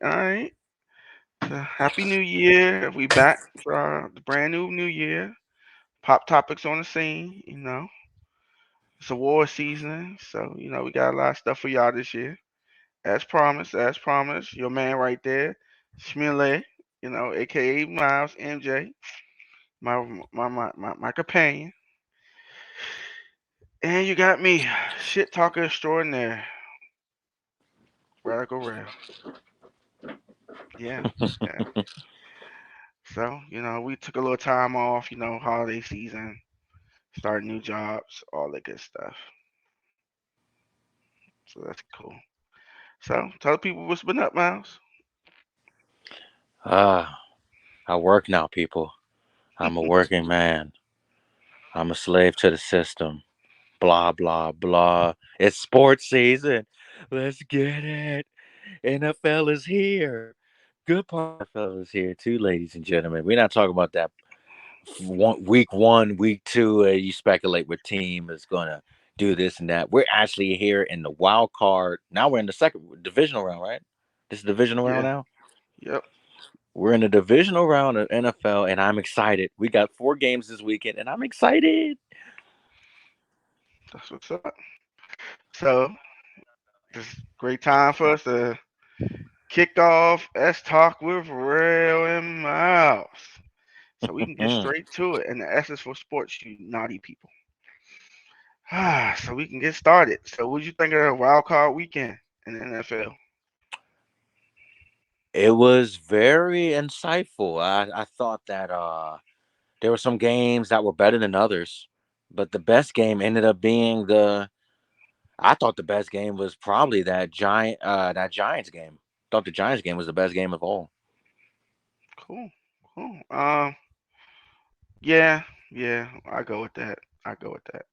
right. So, Happy New Year. We back for the brand new year. Pop topics on the scene. It's award season, so we got a lot of stuff for y'all this year. As promised, as promised. Your man right there, Schmille, aka Miles MJ, my companion. And you got me, shit talker extraordinaire, Radical Real. Yeah, yeah. So, we took a little time off, holiday season, starting new jobs, all that good stuff. So that's cool. So tell the people what's been up, Miles. Ah, I work now, people. I'm a working man. I'm a slave to the system. Blah, blah, blah. It's sports season. Let's get it. NFL is here. Good part of NFL is here, too, ladies and gentlemen. We're not talking about that week one, week two. You speculate what team is going to do this and that. We're actually here in the wild card. Now we're in the second divisional round, right? This is divisional round Yeah. now? Yep. We're in the divisional round of NFL, and I'm excited. We got 4 games this weekend, and I'm excited. That's what's up. So this is a great time for us to kick off S Talk with Rail and Miles. So we can get straight to it. And the S is for sports, you naughty people. So we can get started. So what did you think of the wild card weekend in the NFL? It was very insightful. I thought that there were some games that were better than others, but the best game ended up being the. I thought the best game was probably that Giants game. Thought the Giants game was the best game of all. Cool. Cool. Yeah, yeah, I go with that. I go with that.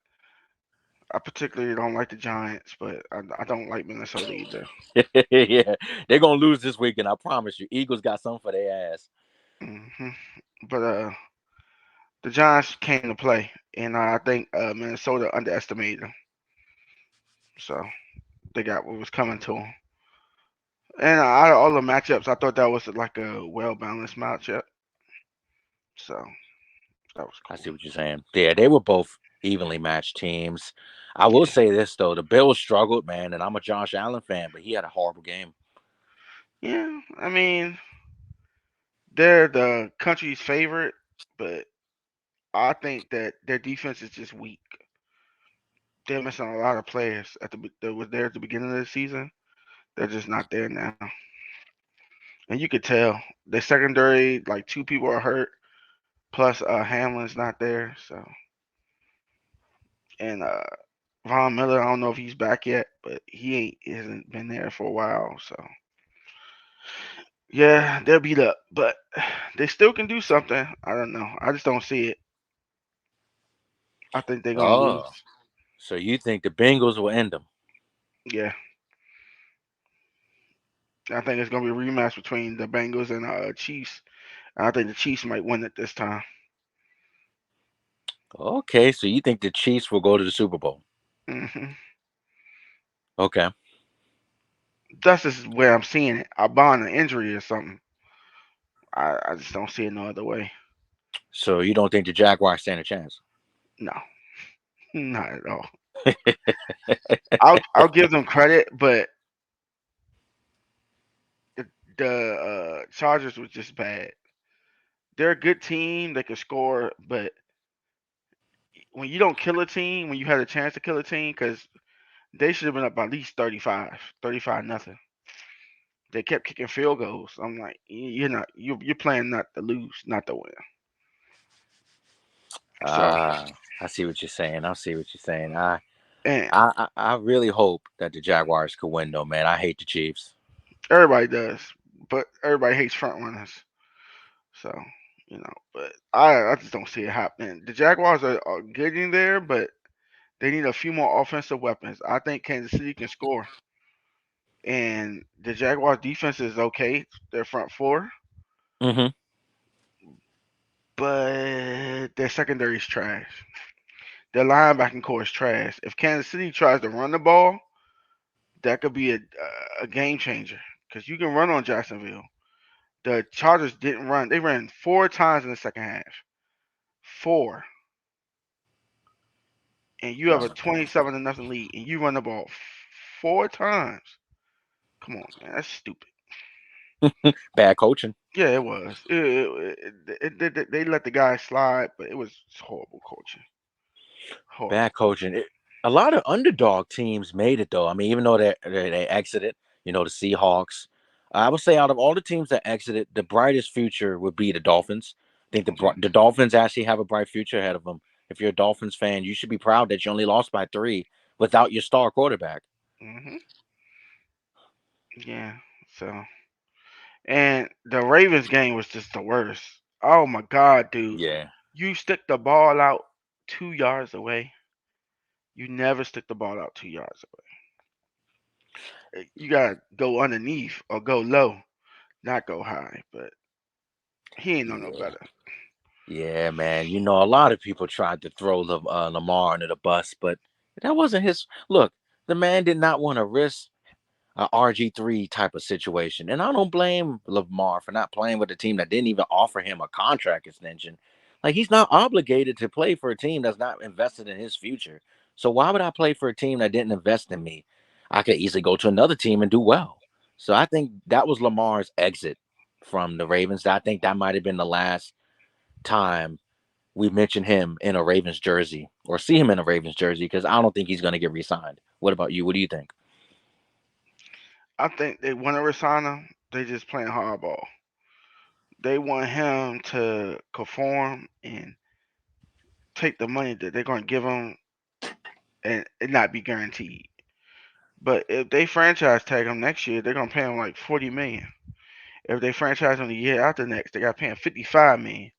I particularly don't like the Giants, but I don't like Minnesota either. Yeah, they're gonna lose this weekend. I promise you. Eagles got something for their ass. hmm But the Giants came to play, and I think Minnesota underestimated them, so they got what was coming to them. And out of all the matchups, I thought that was like a well balanced matchup, so that was I cool. see what you're saying. Yeah, they were both evenly matched teams. I will Yeah, say this though, the Bills struggled, man, and I'm a Josh Allen fan, but he had a horrible game. yeah. I mean, they're the country's favorite, but I think that their defense is just weak. They're missing a lot of players that were there at the beginning of the season. They're just not there now, and you could tell the secondary, like two people are hurt, plus Hamlin's not there. So and Von Miller, I don't know if he's back yet, but he hasn't been there for a while. So yeah, they're beat up, but they still can do something. I don't know. I just don't see it. I think they're gonna lose. Oh, so you think the Bengals will end them? Yeah, I think it's gonna be a rematch between the Bengals and Chiefs. And I think the Chiefs might win it this time. Okay, so you think the Chiefs will go to the Super Bowl? hmm Okay, That's just where I'm seeing it. I bond an injury or something. I just don't see it no other way. so you don't think the Jaguars stand a chance? No, not at all. I'll give them credit, but the Chargers was just bad. They're a good team. They can score, but when you don't kill a team, when you had a chance to kill a team, because they should have been up by at least 35 nothing. They kept kicking field goals. I'm like, you're not, you're playing not to lose, not to win. So, Ah, I see what you're saying. I see what you're saying. and I really hope that the Jaguars could win, though, man. I hate the Chiefs. everybody does, but everybody hates front runners. So, but I just don't see it happening. The Jaguars are getting there, but they need a few more offensive weapons. I think Kansas City can score. And the Jaguars defense is okay. Their front four, Mm-hmm. but their secondary is trash. Their linebacking core is trash. If Kansas City tries to run the ball, that could be a game changer because you can run on Jacksonville. The Chargers didn't run. They ran 4 times in the second half. Four. And you have a Uh, 27-0 lead, and you run the ball 4 times. Come on, man. That's stupid. Bad coaching. Yeah, it was. They let the guy slide, but it was horrible coaching. Horrible Bad coaching. coaching. A lot of underdog teams made it though. I mean, even though they exited, the Seahawks. I would say out of all the teams that exited, the brightest future would be the Dolphins. I think the Dolphins actually have a bright future ahead of them. If you're a Dolphins fan, you should be proud that you only lost by 3 without your star quarterback. Hmm. Yeah. So, and the Ravens game was just the worst. Oh my God, dude! Yeah, You stick the ball out 2 yards away. You never stick the ball out 2 yards away. You gotta go underneath or go low, not go high. But he ain't know no yeah, better. yeah, man. A lot of people tried to throw Lamar under the bus, but that wasn't his. Look, the man did not want to risk a RG3 type of situation. And I don't blame Lamar for not playing with a team that didn't even offer him a contract extension. Like he's not obligated to play for a team that's not invested in his future. So why would I play for a team that didn't invest in me? I could easily go to another team and do well. So I think that was Lamar's exit from the Ravens. I think that might have been the last time we mention him in a Ravens jersey or see him in a Ravens jersey because I don't think he's going to get re-signed. What about you? What do you think? I think they want to resign him. They just playing hardball. They want him to conform and take the money that they're going to give him and it not be guaranteed. But if they franchise tag him next year, they're going to pay him like 40 million. If they franchise him the year after next, they got to pay him 55 million.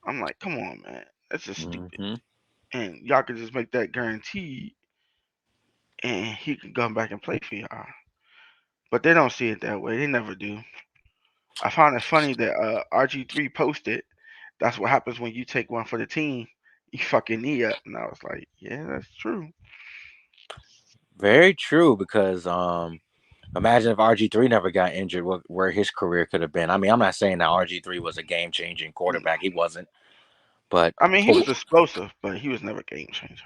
I'm like, come on, man, that's just stupid. Mm-hmm. And y'all can just make that guaranteed, and he can come back and play for y'all. But they don't see it that way. They never do. I found it funny that RG3 posted, "That's what happens when you take one for the team. You fucking knee up." And I was like, "Yeah, that's true." Very true because imagine if RG3 never got injured, where his career could have been. I mean, I'm not saying that RG3 was a game changing Mm. quarterback. He wasn't, but I mean, he oh, was explosive, but he was never a game changer.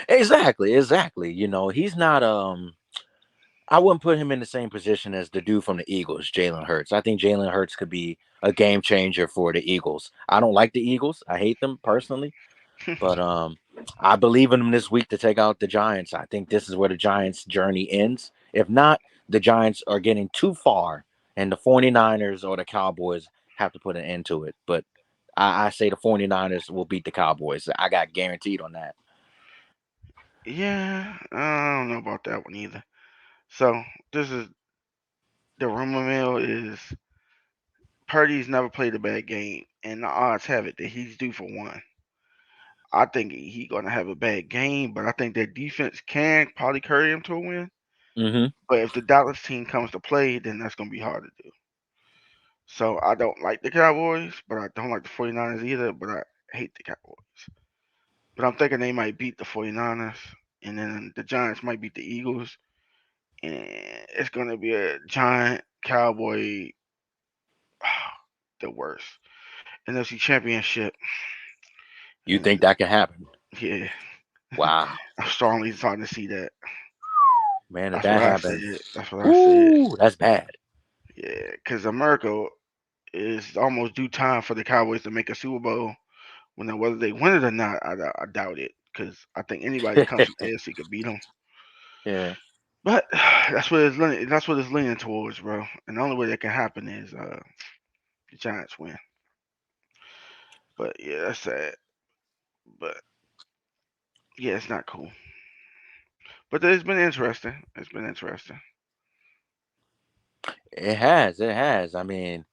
exactly, exactly. He's not. I wouldn't put him in the same position as the dude from the Eagles, Jalen Hurts. I think Jalen Hurts could be a game changer for the Eagles. I don't like the Eagles. I hate them personally. But I believe in them this week to take out the Giants. I think this is where the Giants' journey ends. If not, the Giants are getting too far, and the 49ers or the Cowboys have to put an end to it. But I say the 49ers will beat the Cowboys. I got guaranteed on that. Yeah, I don't know about that one either. So this is the rumor mill is Purdy's never played a bad game, and the odds have it that he's due for one. I think he gonna have a bad game, but I think their defense can probably carry him to a win. Mm-hmm. But if the Dallas team comes to play, then that's gonna be hard to do. So I don't like the Cowboys, but I don't like the 49ers either, but I hate the Cowboys. But I'm thinking they might beat the 49ers, and then the Giants might beat the Eagles, and it's gonna be a giant Cowboy, the worst NFC Championship, You and think that can happen? yeah, Wow, I'm strongly starting to see that. man, if That's what that I happens, said. That's what I said. ooh, that's bad. Yeah, because America is almost due time for the Cowboys to make a Super Bowl. When whether they win it or not, I doubt it. Because I think anybody that comes from AFC could beat them. Yeah, But that's what it's leaning towards, bro. And the only way that can happen is the Giants win. But yeah, that's sad. But yeah, it's not cool. But it's been interesting. It's been interesting. it has. It has. I mean,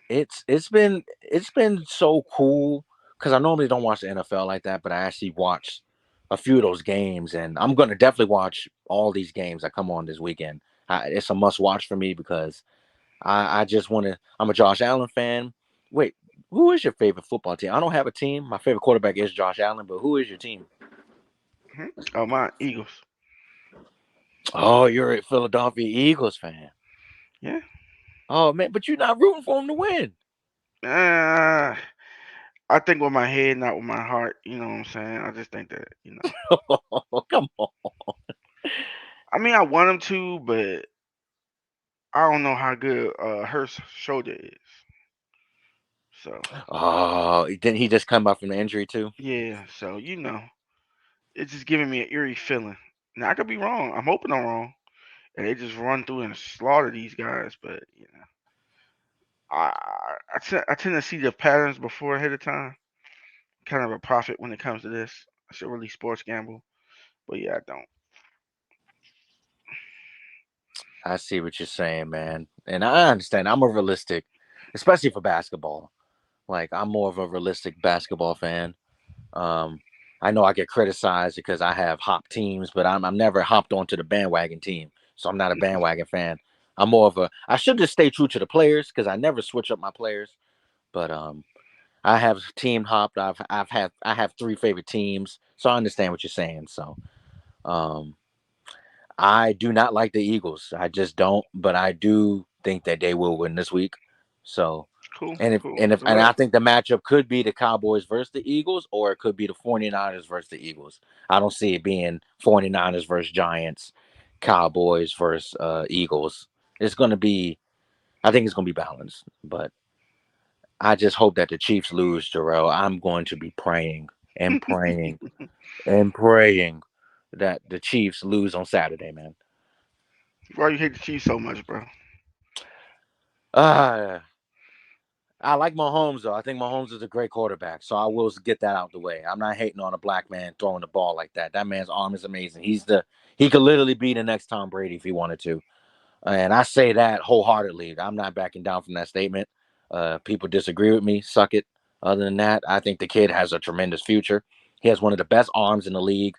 it's been so cool because I normally don't watch the NFL like that, but I actually watched a few of those games, and I'm gonna definitely watch all these games that come on this weekend. It's a must watch for me because I just want to. I'm a Josh Allen fan. Wait, who is your favorite football team? I don't have a team. My favorite quarterback is Josh Allen, but who is your team? Hmm. Oh my Eagles. Oh, you're a Philadelphia Eagles fan. Yeah. Oh man, but you're not rooting for him to win. Uh, I think with my head, not with my heart. You know what I'm saying? I just think that, Come on. I mean, I want him to, but I don't know how good her shoulder is. So Oh, didn't he just come back from the injury too? yeah, so it's just giving me an eerie feeling. Now I could be wrong. I'm hoping I'm wrong, and they just run through and slaughter these guys. But I tend to see the patterns before ahead of time. Kind of a prophet when it comes to this. I should really sports gamble, but yeah, I don't. I see what you're saying, man, and I understand. I'm a realistic, especially for basketball. Like I'm more of a realistic basketball fan. Um, I know I get criticized because I have hop teams, but I'm never hopped onto the bandwagon team, so I'm not a bandwagon fan. I'm more of a. I should just stay true to the players because I never switch up my players. But I have team hopped. I have three favorite teams, so I understand what you're saying. So um, I do not like the Eagles. I just don't, but I do think that they will win this week. So, Cool, and if cool. and if Good and luck. I think the matchup could be the Cowboys versus the Eagles, or it could be the 49ers versus the Eagles. I don't see it being 49ers versus Giants, Cowboys versus Eagles. It's going to be, I think it's going to be balanced, but I just hope that the Chiefs lose, Jarrell. I'm going to be praying and praying and praying that the Chiefs lose on Saturday, man. Why you hate the Chiefs so much, bro? Uh, I like Mahomes though. I think Mahomes is a great quarterback, so I will get that out the way. I'm not hating on a black man throwing the ball like that. That man's arm is amazing. He could literally be the next Tom Brady if he wanted to, and I say that wholeheartedly. I'm not backing down from that statement. People disagree with me. Suck it. Other than that, I think the kid has a tremendous future. He has one of the best arms in the league.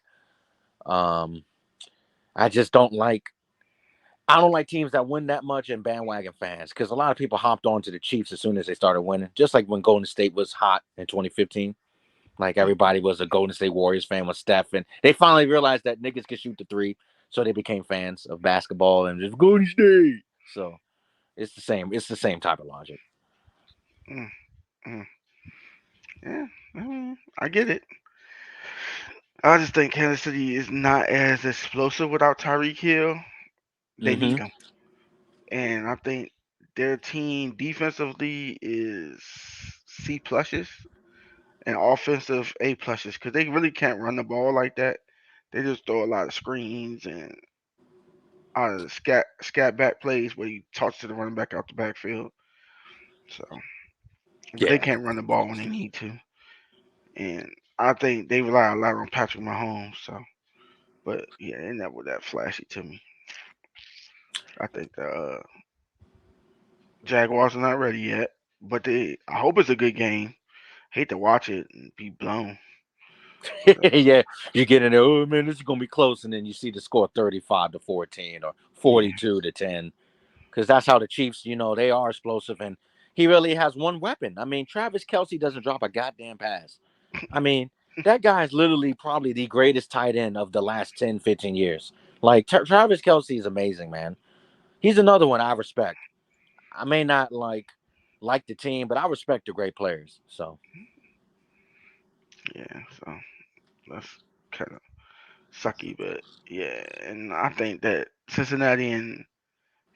Um, I just don't like I don't like teams that win that much and bandwagon fans because a lot of people hopped on to the Chiefs as soon as they started winning. Just like when Golden State was hot in 2015. Like everybody was a Golden State Warriors fan with Steph, and they finally realized that niggas can shoot the three, so they became fans of basketball and just Golden State. So it's the same. It's the same type of logic. Mm, mm. Yeah, I mean, I get it. I just think Kansas City is not as explosive without Tyreek Hill. They Mm-hmm. need him, and I think their team defensively is C pluses and offensive A pluses because they really can't run the ball like that. They just throw a lot of screens and scat back plays where you toss to the running back out the backfield. So, but they Yeah. can't run the ball when they need to, and I think they rely a lot on Patrick Mahomes. So, but yeah, they're never that flashy to me. I think the Jaguars are not ready yet, but I hope it's a good game. Hate to watch it and be blown. So, Yeah. You get in there. Oh man, this is gonna be close, and then you see the score 35-14 or yeah, 42-10. Because that's how the Chiefs, they are explosive. And he really has one weapon. I mean, Travis Kelsey doesn't drop a goddamn pass. I mean, that guy is literally probably the greatest tight end of the last 10, 15 years. Like, Travis Kelsey is amazing, man. He's another one I respect. I may not like the team, but I respect the great players. So, yeah. So that's kind of sucky, but yeah. And I think that Cincinnati and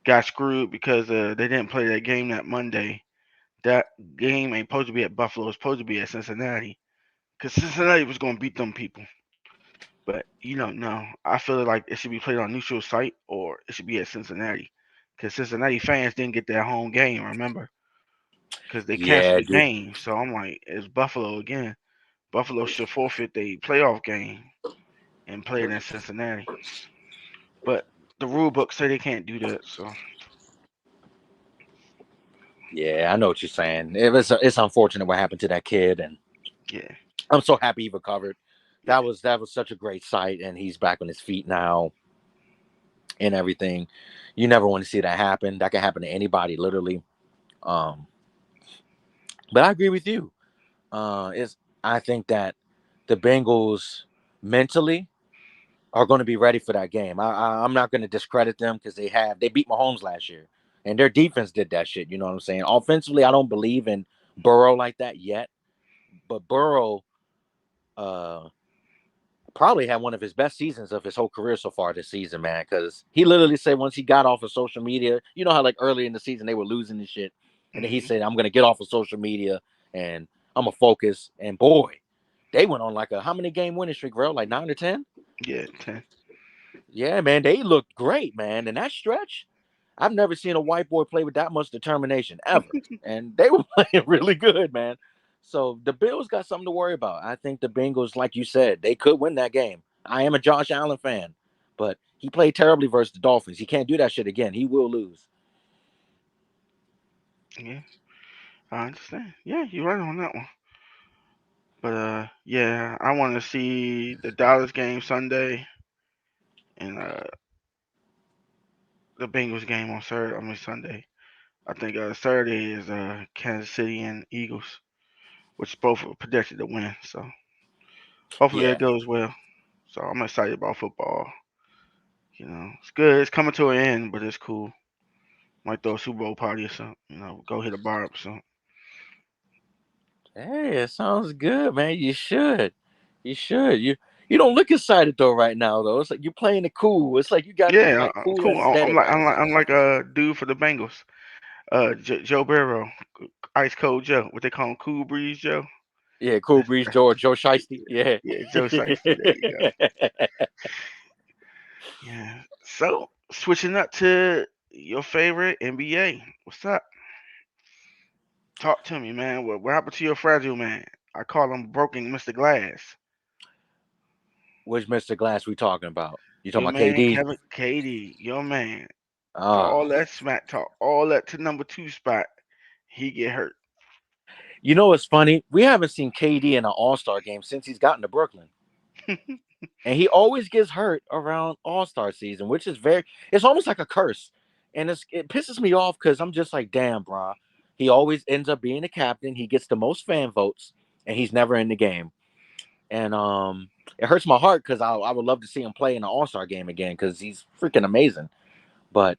got screwed because they didn't play that game that Monday. That game ain't supposed to be at Buffalo. It's supposed to be at Cincinnati because Cincinnati was going to beat them people. But you don't know. I feel like it should be played on a neutral site or it should be at Cincinnati because Cincinnati fans didn't get their home game. Remember? Because they canceled yeah, the dude. game. So I'm like, it's Buffalo again. Buffalo should forfeit the playoff game and play it in Cincinnati. But the rule book say they can't do that. So Yeah, I know what you're saying. It's unfortunate what happened to that kid, and yeah, I'm so happy he recovered. yeah, That was such a great sight, and he's back on his feet now and everything. You never want to see that happen. That can happen to anybody, literally. Um, but I agree with you. Is I think that the Bengals mentally are going to be ready for that game. I'm not going to discredit them because they beat Mahomes last year. and their defense did that shit. You know what I'm saying? Offensively, I don't believe in Burrow like that yet, but Burrow uh, probably had one of his best seasons of his whole career so far this season, man. Because he literally said once he got off of social media, you know how like early in the season they were losing and shit, and then he Hmm. said, "I'm gonna get off of social media and I'm gonna focus." And boy, they went on like a how many game winning streak, bro? Like 9 or 10? Yeah, 10. Yeah, man, they looked great, man. And that stretch, I've never seen a white boy play with that much determination ever. And they were playing really good, man. So the Bills got something to worry about. I think the Bengals, like you said, they could win that game. I am a Josh Allen fan, but he played terribly versus the Dolphins. He can't do that shit again. He will lose. Yeah, I understand. Yeah, you're right on that one. But yeah, I want to see the Dallas game Sunday and the Bengals game on Saturday. I mean Sunday. I think Saturday is Kansas City and Eagles, which both are projected to win. So hopefully Yeah. that goes well. So I'm excited about football. It's good. It's coming to an end, but it's cool. Might throw a Super Bowl party or something. Go hit a bar or something. Hey, it sounds good, man. You should. You should. You don't look excited though right now though. It's like you're playing it cool. It's like you got this Yeah, like cool cool. I'm aesthetic like right I'm like now. I'm like a dude for the Bengals. Joe Burrow, Ice Cold Joe. What they call him, Cool Breeze Joe. Yeah, Cool Breeze Joe or Joe Shiesty. Yeah. Yeah, Joe Shiesty. There you go. Yeah. So switching up to your favorite NBA. What's up? Talk to me, man. What happened to your fragile man? I call him Broken Mr. Glass. Which Mr. Glass we talking about? You talking Your about man, KD? Kevin KD. Your man. All Ah, that smack talk, all that to number two spot. He get hurt. you know what's funny? We haven't seen KD in an All Star game since he's gotten to Brooklyn, and he always gets hurt around All Star season, which is very. It's almost like a curse, and it pisses me off because I'm just like, damn, bro. He always ends up being the captain. He gets the most fan votes, and he's never in the game. And it hurts my heart because I would love to see him play in an All Star game again because he's freaking amazing. But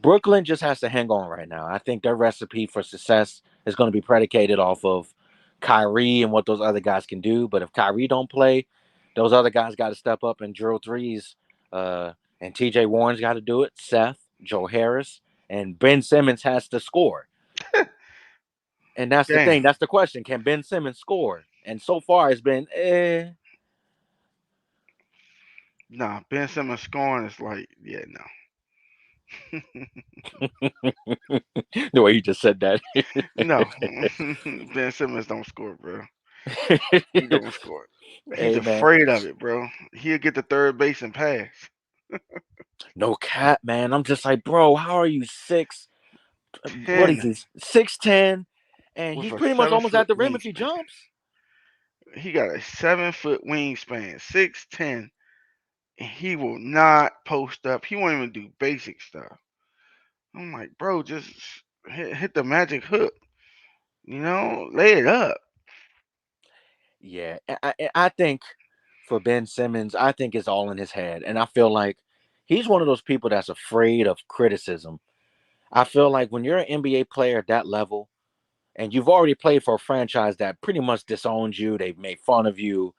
Brooklyn just has to hang on right now. I think their recipe for success is going to be predicated off of Kyrie and what those other guys can do. But if Kyrie don't play, those other guys got to step up and drill threes. And TJ Warren's got to do it. Seth, Joe Harris, and Ben Simmons has to score. And that's the Damn. thing. That's the question. Can Ben Simmons score? And so far, it's been Nah, Ben Simmons scoring is like, yeah, no. the way you just said that. No. Ben Simmons don't score, bro. He don't score. He's Hey man, afraid of it, bro. He'll get the third base and pass. no cap, man. I'm just like, bro, how are you six? What is 10 he? 6'10", and with he's a pretty much almost 7 foot at the rim if he wingspan. jumps. He got a 7 foot wingspan, 6'10". He will not post up. He won't even do basic stuff. I'm like, bro, just hit the magic hook. Lay it up. Yeah, I think for Ben Simmons, I think it's all in his head, and I feel like he's one of those people that's afraid of criticism. I feel like when you're an NBA player at that level, and you've already played for a franchise that pretty much disowned you, they've made fun of you,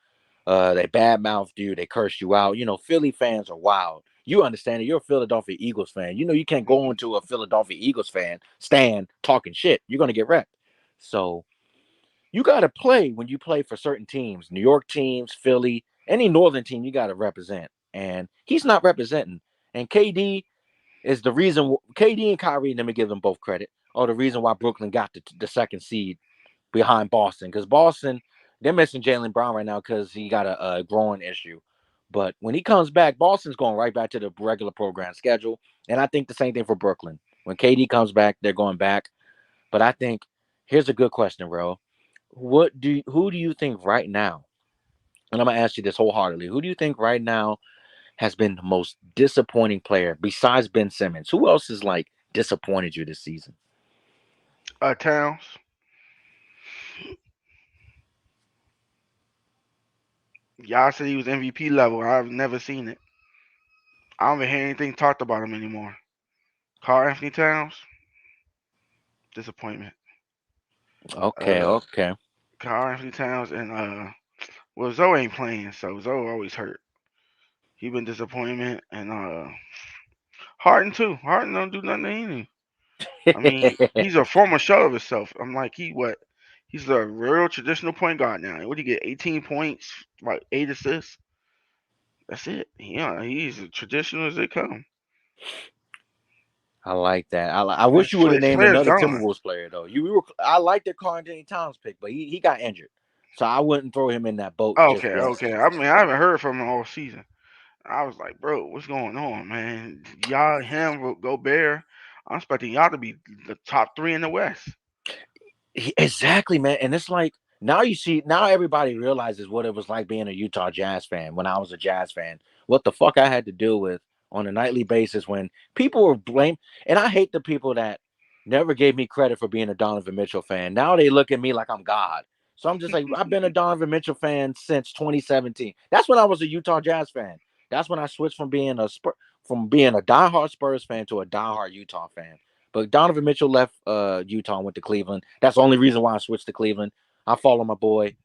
they badmouthed you, they cursed you out. You know, Philly fans are wild. You understand it. You're a Philadelphia Eagles fan. You know you can't go into a Philadelphia Eagles fan stand talking shit. You're gonna get wrecked. So you got to play when you play for certain teams, New York teams, Philly, any northern team. You got to represent, and he's not representing. And KD is the reason. KD and Kyrie, let me give them both credit, are the reason why Brooklyn got the second seed behind Boston, because Boston, they're missing Jalen Brown right now because he got a growing issue. But when he comes back, Boston's going right back to the regular program schedule. And I think the same thing for Brooklyn. When KD comes back, they're going back. But I think here's a good question, bro. Who do you think right now? And I'm gonna ask you this wholeheartedly. Who do you think right now has been the most disappointing player besides Ben Simmons? Who else has like disappointed you this season? Towns. Y'all said he was MVP level. I've never seen it. I don't even hear anything talked about him anymore. Carl Anthony Towns. disappointment. Okay, Uh, okay. Carl Anthony Towns and well, Zoe ain't playing, so Zoe always hurt. He been disappointment, and Harden too. Harden don't do nothing either. I mean, he's a former shell of himself. I'm like, he what? He's a real traditional point guard now. What do you get? 18 points, like 8 assists. That's it. Yeah, he's as traditional as they come. I like that. I And wish you would have named Flair's another gone. Timberwolves player though. I like the Karl Anthony Towns pick, but he got injured, so I wouldn't throw him in that boat Okay, just yet. okay. I mean, I haven't heard from him all season. I was like, bro, what's going on, man? Y'all, him, Gobert. I'm expecting y'all to be the top three in the West. Exactly, man. And it's like now you see, now everybody realizes what it was like being a Utah Jazz fan when I was a Jazz fan. What the fuck I had to deal with on a nightly basis when people were blamed. And I hate the people that never gave me credit for being a Donovan Mitchell fan. Now they look at me like I'm God. So I'm just like, I've been a Donovan Mitchell fan since 2017. That's when I was a Utah Jazz fan. That's when I switched from being a diehard Spurs fan to a diehard Utah fan. But Donovan Mitchell left Utah and went to Cleveland. That's the only reason why I switched to Cleveland. I follow my boy.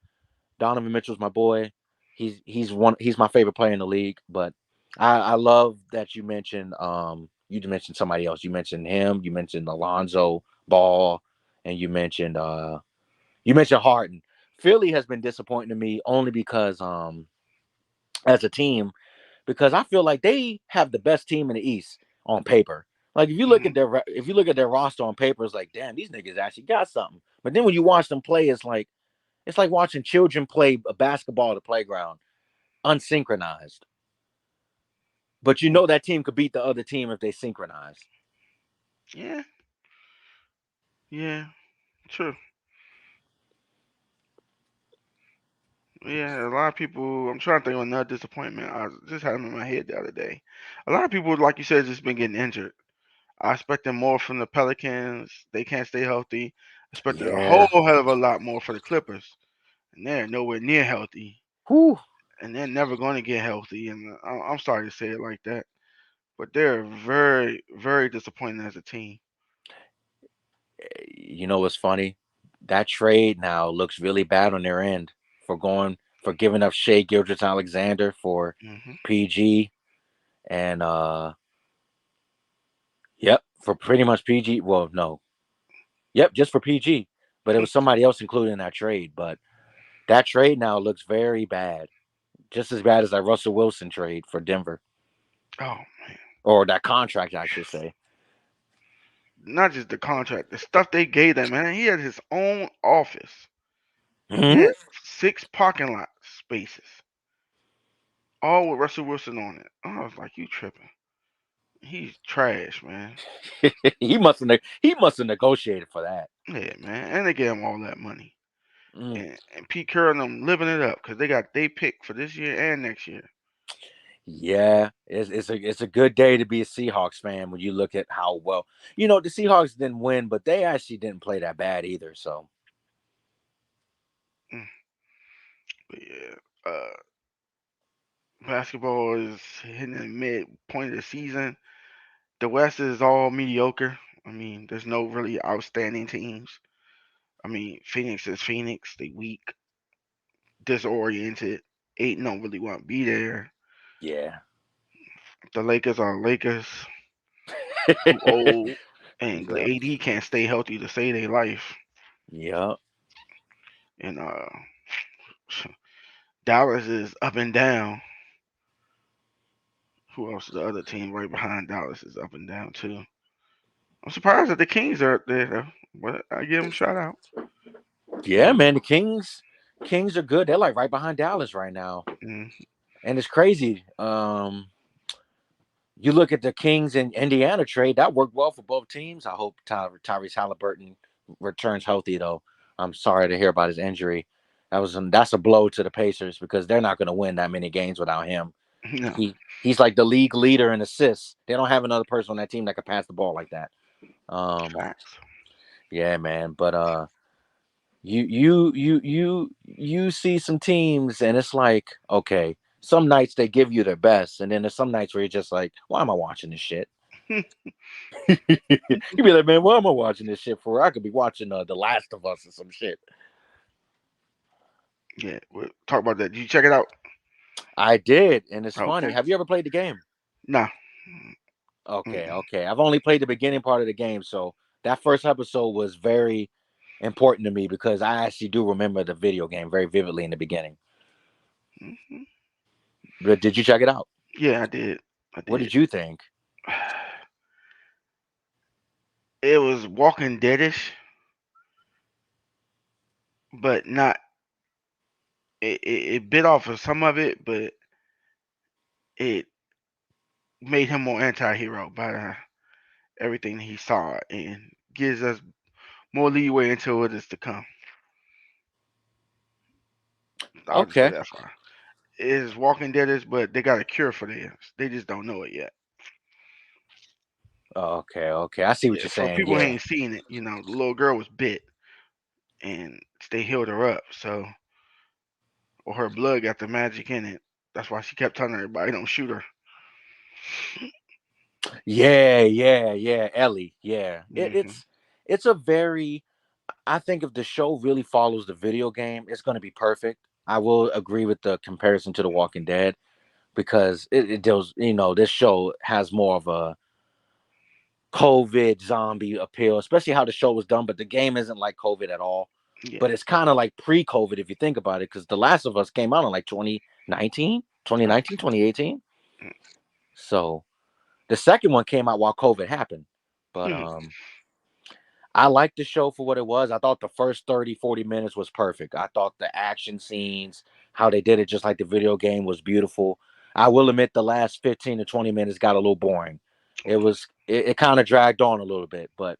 Donovan Mitchell's my boy. He's my favorite player in the league. But I love that you mentioned somebody else. You mentioned him, you mentioned Alonzo Ball, and you mentioned Harden. Philly has been disappointing to me only because as a team because I feel like they have the best team in the East on paper. Like Mhm. if you look at their roster on paper, it's like, damn, these niggas actually got something. But then when you watch them play, it's like watching children play a basketball at the playground, unsynchronized. But you know that team could beat the other team if they synchronize. Yeah, yeah, true. Yeah, a lot of people. I'm trying to think of another disappointment. I just had them in my head the other day. A lot of people, like you said, just been getting injured. I expected more from the Pelicans. They can't stay healthy. I expected a whole Yeah. hell of a lot more for the Clippers, and they're nowhere near healthy, Whew. and they're never going to get healthy. And I'm sorry to say it like that, but they're very, very disappointing as a team. You know what's funny? That trade now looks really bad on their end for giving up Shea Gildress Alexander for Hmm. PG and yep, for pretty much PG. Well, no. Yep, just for PG. But it was somebody else included in that trade. But that trade now looks very bad. Just as bad as that Russell Wilson trade for Denver. Oh, Or that contract, I should say. not just the contract, the stuff they gave them, man. He had his own office. He Hmm. had 6 parking lot spaces, all with Russell Wilson on it. I was like, you tripping? He's trash, man. he must have negotiated for that. Yeah, man. And they gave him all that money. Mm. And Pete Carroll and them living it up because they got they pick for this year and next year. Yeah, it's a good day to be a Seahawks fan when you look at how well the Seahawks didn't win, but they actually didn't play that bad either. So Mm, but yeah, basketball is hitting the midpoint of the season. The West is all mediocre. I mean, there's no really outstanding teams. I mean, Phoenix is Phoenix. They weak, disoriented. Eight don't really want to be there. yeah, The Lakers are Lakers, too old, and yeah, AD can't stay healthy to save their life. yeah, And Dallas is up and down. Who else is the other team right behind Dallas is up and down too. I'm surprised that the Kings are up there, though, but I give them a shout out. yeah, Mm, man. The Kings are good. They're like right behind Dallas right now, mm, and it's crazy. You look at the Kings and Indiana trade that worked well for both teams. I hope Tyrese Halliburton returns healthy though. I'm sorry to hear about his injury. That's a blow to the Pacers because they're not going to win that many games without him. no, He's like the league leader in assists. They don't have another person on that team that can pass the ball like that. Um, facts. yeah, man. But you see some teams and it's like okay, some nights they give you their best, and then there's some nights where you're just like, why am I watching this shit? You be like, man, what am I watching this shit for? I could be watching The Last of Us or some shit. Yeah, we'll talk about that. Did you check it out? I did, and it's funny. Okay. Have you ever played the game? Nah. Okay, Mm-mm. okay. I've only played the beginning part of the game, so that first episode was very important to me because I actually do remember the video game very vividly in the beginning. Hmm. But did you check it out? Yeah, I did. I What did. did you think? It was Walking Deadish, but not. It bit off of some of it, but it made him more anti-hero by everything he saw, and gives us more leeway into what is to come. I'll just go Okay, that far. It is Walking Deadish, but they got a cure for this. They just don't know it yet. okay, okay. I see what Yeah, you're for saying. people who Yeah, ain't seen it, the little girl was bit, and they healed her up. So, or her blood got the magic in it. That's why she kept telling everybody, "Don't shoot her." yeah, yeah, yeah. Ellie. Yeah, Hmm. it's a very. I think if the show really follows the video game, it's going to be perfect. I will agree with the comparison to The Walking Dead because it does. This show has more of a COVID zombie appeal, especially how the show was done. But the game isn't like COVID at all. Yeah. But it's kind of like pre-COVID if you think about it, because The Last of Us came out in like 2019, Uh, 2019, 2018. mm, So the second one came out while COVID happened. But mm, I liked the show for what it was. I thought the first 30, 40 minutes was perfect. I thought the action scenes, how they did it just like the video game was beautiful. I will admit the last 15 to 20 minutes got a little boring. okay. It kind of dragged on a little bit, but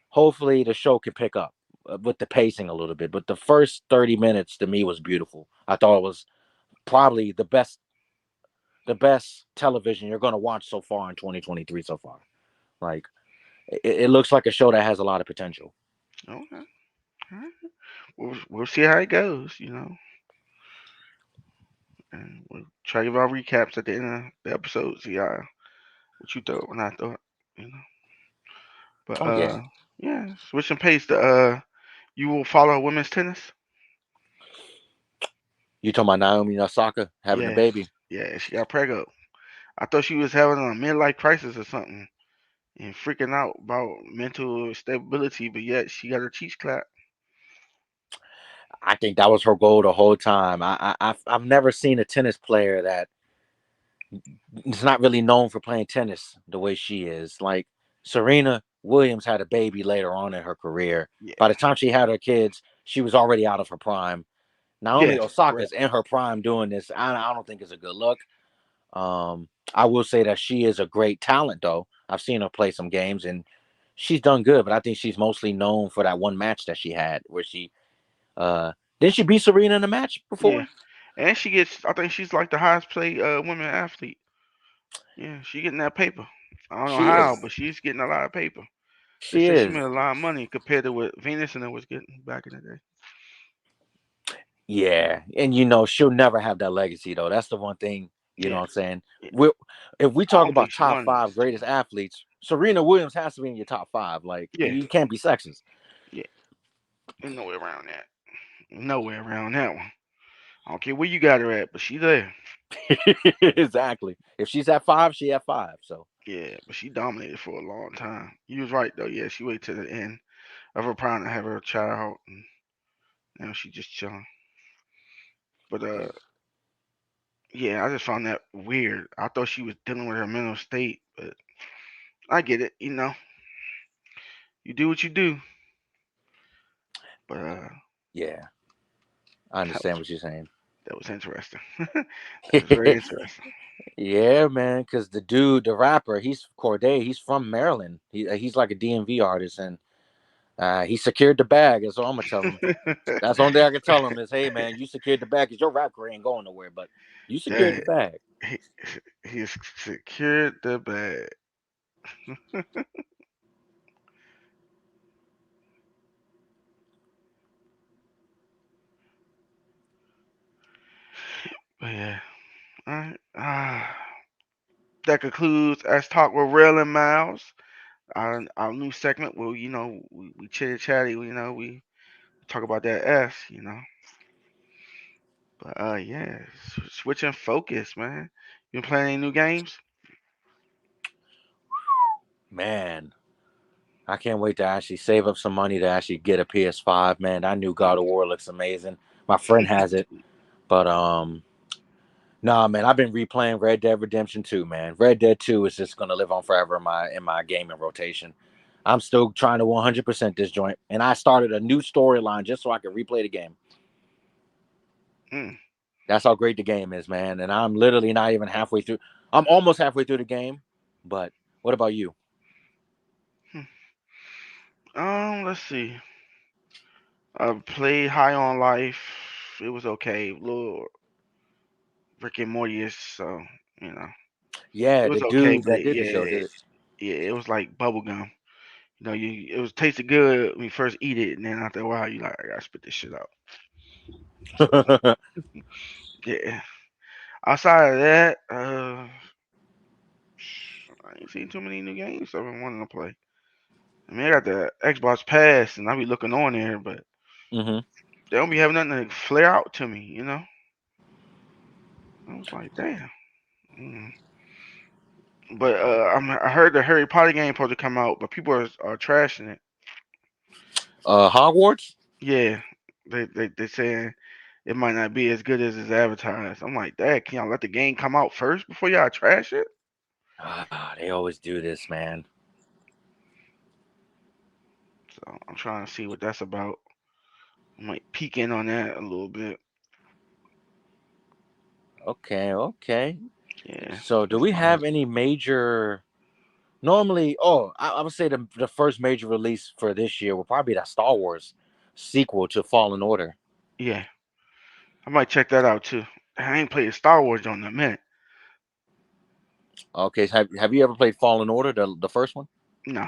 hopefully the show can pick up with the pacing a little bit. But the first 30 minutes to me was beautiful. I thought it was probably the best television you're going to watch so far in 2023 so far. Like it looks like a show that has a lot of potential. Okay. All right. We'll see how it goes. And we'll try to give our recaps at the end of the episode. See what you thought when I thought. You know. But Oh yeah. yeah. Switching pace to you will follow women's tennis. You talking about Naomi Osaka having a Yes. baby? Yeah. She got pregnant. I thought she was having a midlife crisis or something and freaking out about mental stability, but yet she got her cheeks clapped. I think that was her goal the whole time. I've never seen a tennis player that is not really known for playing tennis the way she is. Like Serena Williams had a baby later on in her career. By Yeah. the time she had her kids, she was already out of her prime. Naomi Yes. Osaka's Correct. in her prime doing this. I don't think it's a good look. I will say that she is a great talent, though. I've seen her play some games and she's done good, but I think she's mostly known for that one match that she had where she uh didn't she beat Serena in a match Yeah. before? And she gets. I think she's like the highest paid women athlete. Yeah, she getting that paper. I don't know She is. how, but she's getting a lot of paper. They She say she is. made a lot of money compared to what Venus and it was getting back in the day. Yeah. And she'll never have that legacy though. That's the one thing, Yeah. what I'm saying. Yeah. we If we I talk don't think about she top won five this. greatest athletes, Serena Williams has to be in your top five. Like Yeah. you can't be sexist. Yeah. There's no way around that. No way around that one. I don't care where you got her at, but she there. Exactly. If she's at five, she at five. So Yeah, but she dominated for a long time. You was right though. Yeah, she waited to the end of her prime to have her child, and now she just chilling. But yeah. yeah, I just found that weird. I thought she was dealing with her mental state, but I get it. You do what you do. But Yeah. I that understand was what you're saying. that was interesting. That was very interesting. Yeah, man. Because the dude, the rapper, he's Corday. He's from Maryland. He's like a DMV artist, and he secured the bag. That's all I'm gonna tell him. That's the only thing I can tell him is, hey, man, you secured the bag because your rap career ain't going nowhere, but you secured Yeah, the bag. he, he secured the bag. But yeah, all right. That concludes Us Talk with Real and Miles. Our new segment where we chitty chatty. We talk about that S. But yeah, switching focus, man. You been playing any new games? Man, I can't wait to actually save up some money to actually get a PS5. Man, that new God of War looks amazing. My friend has it, but nah, man, I've been replaying Red Dead Redemption 2. Man, Red Dead 2 is just gonna live on forever in my gaming rotation. I'm still trying to 100% this joint, and I started a new storyline just so I can replay the game. Mm. That's how great the game is, man. And I'm literally not even halfway through. I'm almost halfway through the game. But what about you? Hmm. Let's see. I played High on Life. It was okay. Little Rick and Morty is so you know it Yeah, was the okay, dude but that did the show did it. yeah, it was like bubble gum. It was tasted good when you first eat it, and then after a while, you like, I gotta spit this shit out. So yeah. Outside of that, I ain't seen too many new games I've been wanting to play. I mean, I got the Xbox Pass, and I be looking on there, but hmm they don't be having nothing to flare out to me. I was like, damn. Mm. But I heard the Harry Potter game supposed to come out, but people are trashing it. Hogwarts? Yeah, they saying it might not be as good as it's advertised. I'm like, Dad, can y'all let the game come out first before y'all trash it? They always do this, man. So I'm trying to see what that's about. I might peek in on that a little bit. Okay, okay. Yeah, So do that's we about it. have any major normally I would say the first major release for this year will probably be that Star Wars sequel to Fallen Order. Yeah, I might check that out too. I ain't played Star Wars on in a minute. Okay, so have you ever played Fallen Order, the first one? No.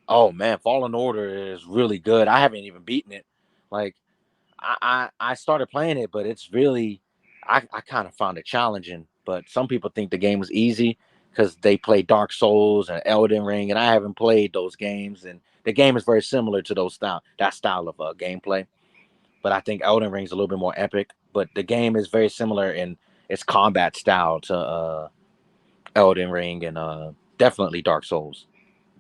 Oh man, Fallen Order is really good. I haven't even beaten it. Like I started playing it, but it's really I kind of found it challenging. But some people think the game was easy because they play Dark Souls and Elden Ring, and I haven't played those games. And the game is very similar to that style of gameplay. But I think Elden Ring is a little bit more epic. But the game is very similar in its combat style to Elden Ring and definitely Dark Souls.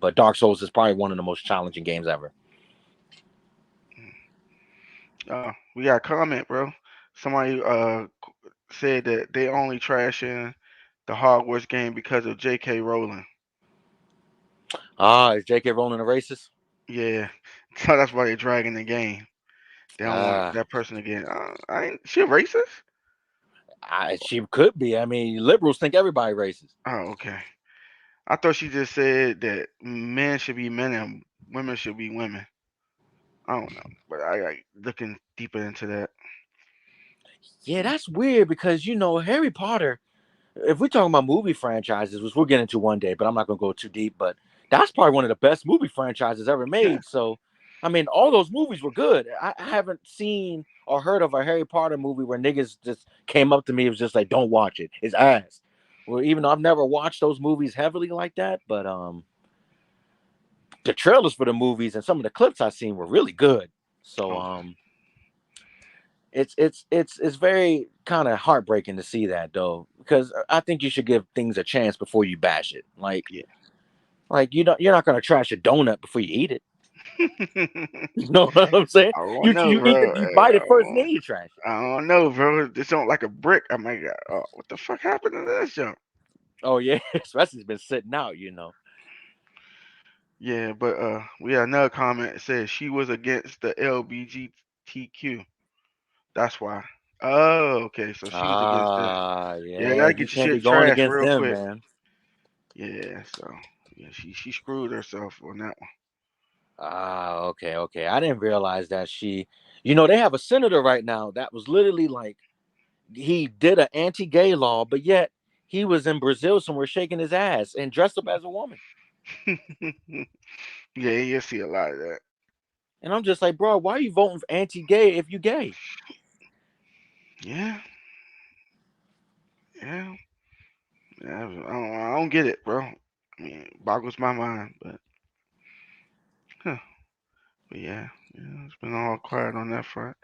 But Dark Souls is probably one of the most challenging games ever. We got a comment, bro. Somebody said that they only trashing the Hogwarts game because of J.K. Rowling. Is J.K. Rowling a racist? Yeah, so that's why they're dragging the game. They don't want Ah. that person to get. I ain't she a racist? She could be. I mean, liberals think everybody racist. Oh, okay. I thought she just said that men should be men and women should be women. I don't know, but I like looking deeper into that. Yeah, that's weird because Harry Potter. If we're talking about movie franchises, which we'll get into one day, but I'm not gonna go too deep. But that's probably one of the best movie franchises ever Yeah. made. So, I mean, all those movies were good. I haven't seen or heard of a Harry Potter movie where niggas just came up to me and was just like, "Don't watch it. It's ass." Well, even though I've never watched those movies heavily like that, but the trailers for the movies and some of the clips I've seen were really good. So Oh, it's very kind of heartbreaking to see that though, because I think you should give things a chance before you bash it. yeah. You're not gonna trash a donut before you eat it. You know what I'm saying? I don't You know, you eat bro. it, you bite it first, and then you trash it. I don't know, bro. This don't like a brick. I'm like, oh, what the fuck happened to this jump? Oh yeah, especially it's been sitting out. Yeah, but we had another comment that says she was against the LBGTQ. That's why. Oh, okay. So she was against that. Yeah, Yeah, that'll you get your can't be shit going trashed against real them, quick. man. Yeah, so yeah, she screwed herself on that one. Okay, okay. I didn't realize that they have a senator right now that was literally like he did an anti-gay law, but yet he was in Brazil somewhere shaking his ass and dressed up as a woman. Yeah, you see a lot of that. And I'm just like, bro, why are you voting for anti-gay if you gay? Yeah, yeah. Yeah, I don't get it, bro. I mean, it boggles my mind, huh, but yeah, it's been all quiet on that front.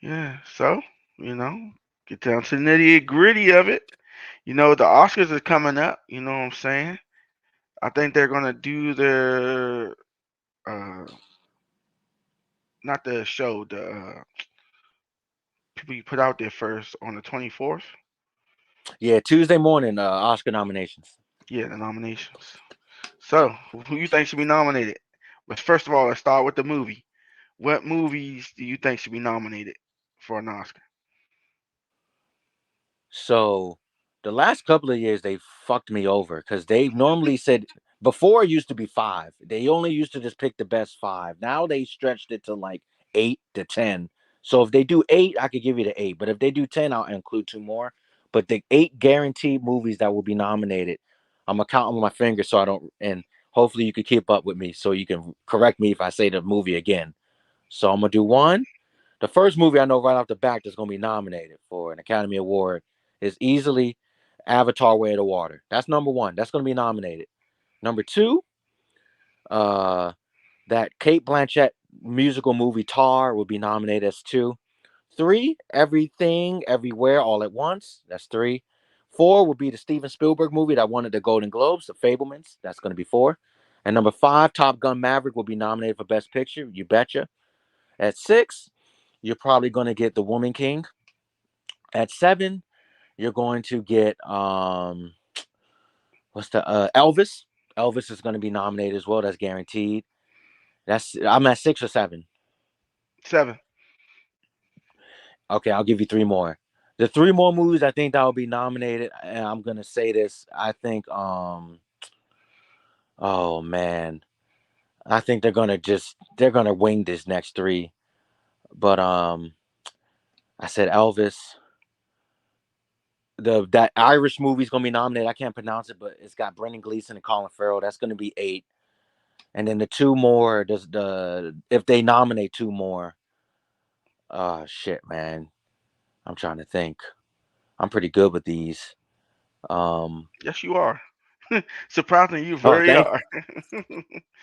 Yeah, so you know, get down to the nitty gritty of it. The Oscars is coming up. You know what I'm saying? I think they're gonna do their uh, not the show, the people you put out there first on the 24th. Yeah, Tuesday morning, Oscar nominations. Yeah, the nominations. So, who you think should be nominated? But first of all, let's start with the movie. What movies do you think should be nominated for an Oscar? So the last couple of years they fucked me over because they normally said before it used to be five. They only used to just pick the best five. Now they stretched it to like 8 to 10. So if they do eight, I could give you the eight. But if they do 10, I'll include two more. But the eight guaranteed movies that will be nominated, I'm gonna count on my fingers so I don't. And hopefully you can keep up with me so you can correct me if I say the movie again. So I'm gonna do one. The first movie I know right off the back that's going to be nominated for an Academy Award is easily Avatar: Way of the Water. That's number one. That's going to be nominated. Number two, uh, that Kate Blanchett musical movie Tar will be nominated as two. Three, Everything, Everywhere, All at Once. That's three. Four would be the Steven Spielberg movie that won at the Golden Globes, The Fablemans. That's going to be four. And number five, Top Gun Maverick will be nominated for Best Picture. You betcha. At six, you're probably going to get The Woman King. At seven, you're going to get what's the Elvis. Elvis is going to be nominated as well. That's guaranteed. That's I'm at six or seven. Seven. Okay, I'll give you three more. The three more movies I think that will be nominated, and I'm gonna say this. I think oh man, I think they're gonna wing this next three. But I said Elvis. The that Irish movie's gonna be nominated. I can't pronounce it, but it's got Brendan Gleeson and Colin Farrell. That's gonna be eight. And then the two more, does the if they nominate two more, shit, man. I'm trying to think. I'm pretty good with these. Um, Yes, you are. Surprisingly, you oh, very are.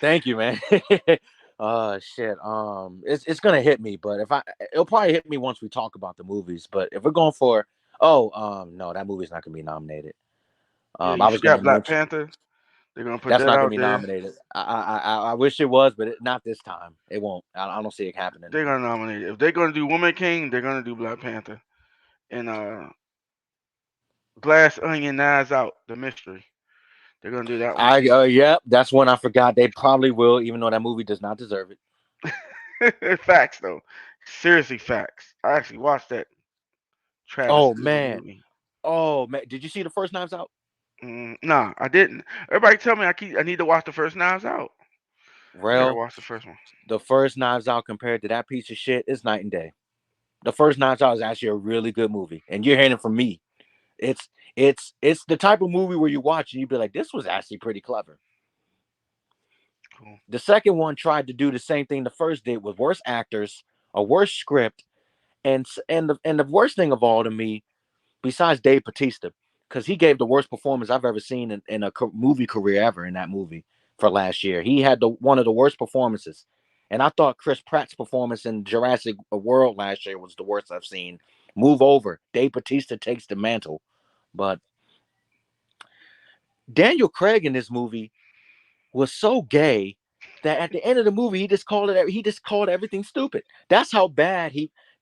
thank you, man. Shit. It's gonna hit me, but if I, it'll probably hit me once we talk about the movies. But if we're going for, no, that movie's not gonna be nominated. Yeah, I you was gonna forgot Black mention Panther. They're gonna put that's that not gonna out be there. nominated. I wish it was, but not this time. It won't. I don't see it happening. They're gonna nominate it. If they're gonna do Woman King, they're gonna do Black Panther. And Glass Onion Knives Out, the mystery. They're gonna do that one I too. yeah, that's one I forgot. They probably will, even though that movie does not deserve it. Facts though. Seriously, facts. I actually watched that Oh travesty of a man, movie. oh man, did you see the first Knives Out? Nah, I didn't. Everybody tell me I need to watch the first Knives Out. I gotta Well, watch the first one. the first Knives Out compared to that piece of shit is night and day. The first Knives Out is actually a really good movie, and you're hearing it from me. It's it's the type of movie where you watch and you be like, this was actually pretty clever. Cool. The second one tried to do the same thing the first did with worse actors, a worse script, and the worst thing of all to me, besides Dave Batista, because he gave the worst performance I've ever seen in a movie career ever in that movie for last year. He had one of the worst performances. And I thought Chris Pratt's performance in Jurassic World last year was the worst I've seen. Move over. Dave Batista takes the mantle. But Daniel Craig in this movie was so gay that at the end of the movie he just called everything stupid. That's how bad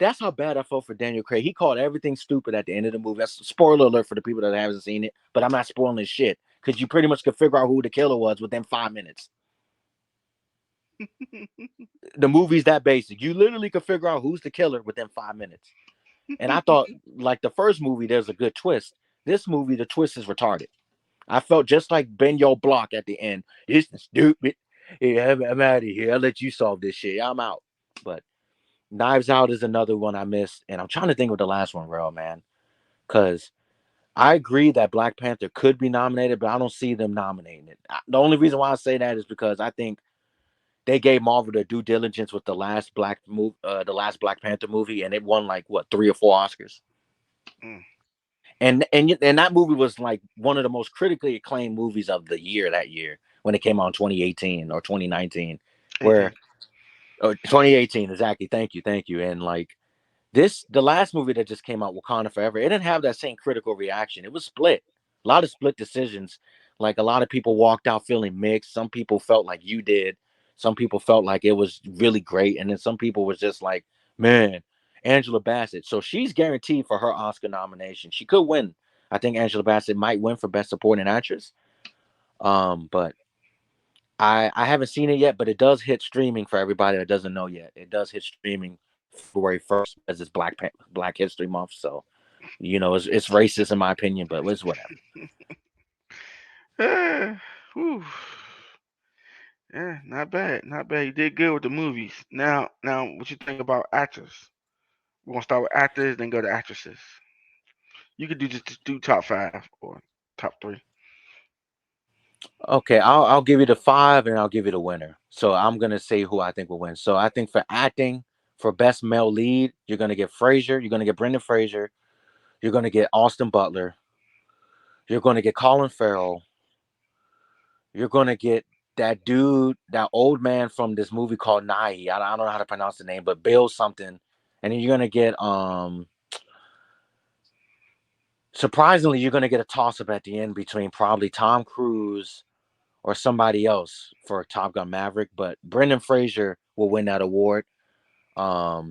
I felt for Daniel Craig. He called everything stupid at the end of the movie. That's a spoiler alert for the people that haven't seen it, but I'm not spoiling shit because you pretty much could figure out who the killer was within 5 minutes. The movie's that basic. You literally could figure out who's the killer within 5 minutes. And I thought, like the first movie, there's a good twist. This movie, the twist is retarded. I felt just like Ben Yo Block at the end. It's stupid. Yeah, I'm out of here. I'll let you solve this shit. I'm out. But Knives Out is another one I missed. And I'm trying to think of the last one, real man. Because I agree that Black Panther could be nominated, but I don't see them nominating it. The only reason why I say that is because I think they gave Marvel their due diligence with the last Black Panther movie, and it won like what 3 or 4 Oscars. Mm. And that movie was like one of the most critically acclaimed movies of the year that year when it came out in 2018 or 2019, where 18. 2018 exactly. Thank you. And like the last movie that just came out, Wakanda Forever, it didn't have that same critical reaction. It was split, a lot of split decisions. Like a lot of people walked out feeling mixed. Some people felt like you did. Some people felt like it was really great, and then some people was just like, man, Angela Bassett. So she's guaranteed for her Oscar nomination. She could win. I think Angela Bassett might win for Best Supporting Actress. But I haven't seen it yet, but it does hit streaming for everybody that doesn't know yet. It does hit streaming February 1st because it's Black History Month. So it's racist in my opinion, but it's whatever. Whew. Yeah, not bad, not bad. You did good with the movies. Now, what you think about actors? We're gonna start with actors, then go to actresses. You could just do top five or top three. Okay, I'll give you the five and I'll give you the winner. So I'm gonna say who I think will win. So I think for acting, for best male lead, you're gonna get Fraser. You're gonna get Brendan Fraser. You're gonna get Austin Butler. You're gonna get Colin Farrell. You're gonna get that dude, that old man from this movie called Nai. I don't know how to pronounce the name, but Bill something. And then you're gonna get surprisingly, you're gonna get a toss up at the end between probably Tom Cruise or somebody else for Top Gun Maverick. But Brendan Fraser will win that award.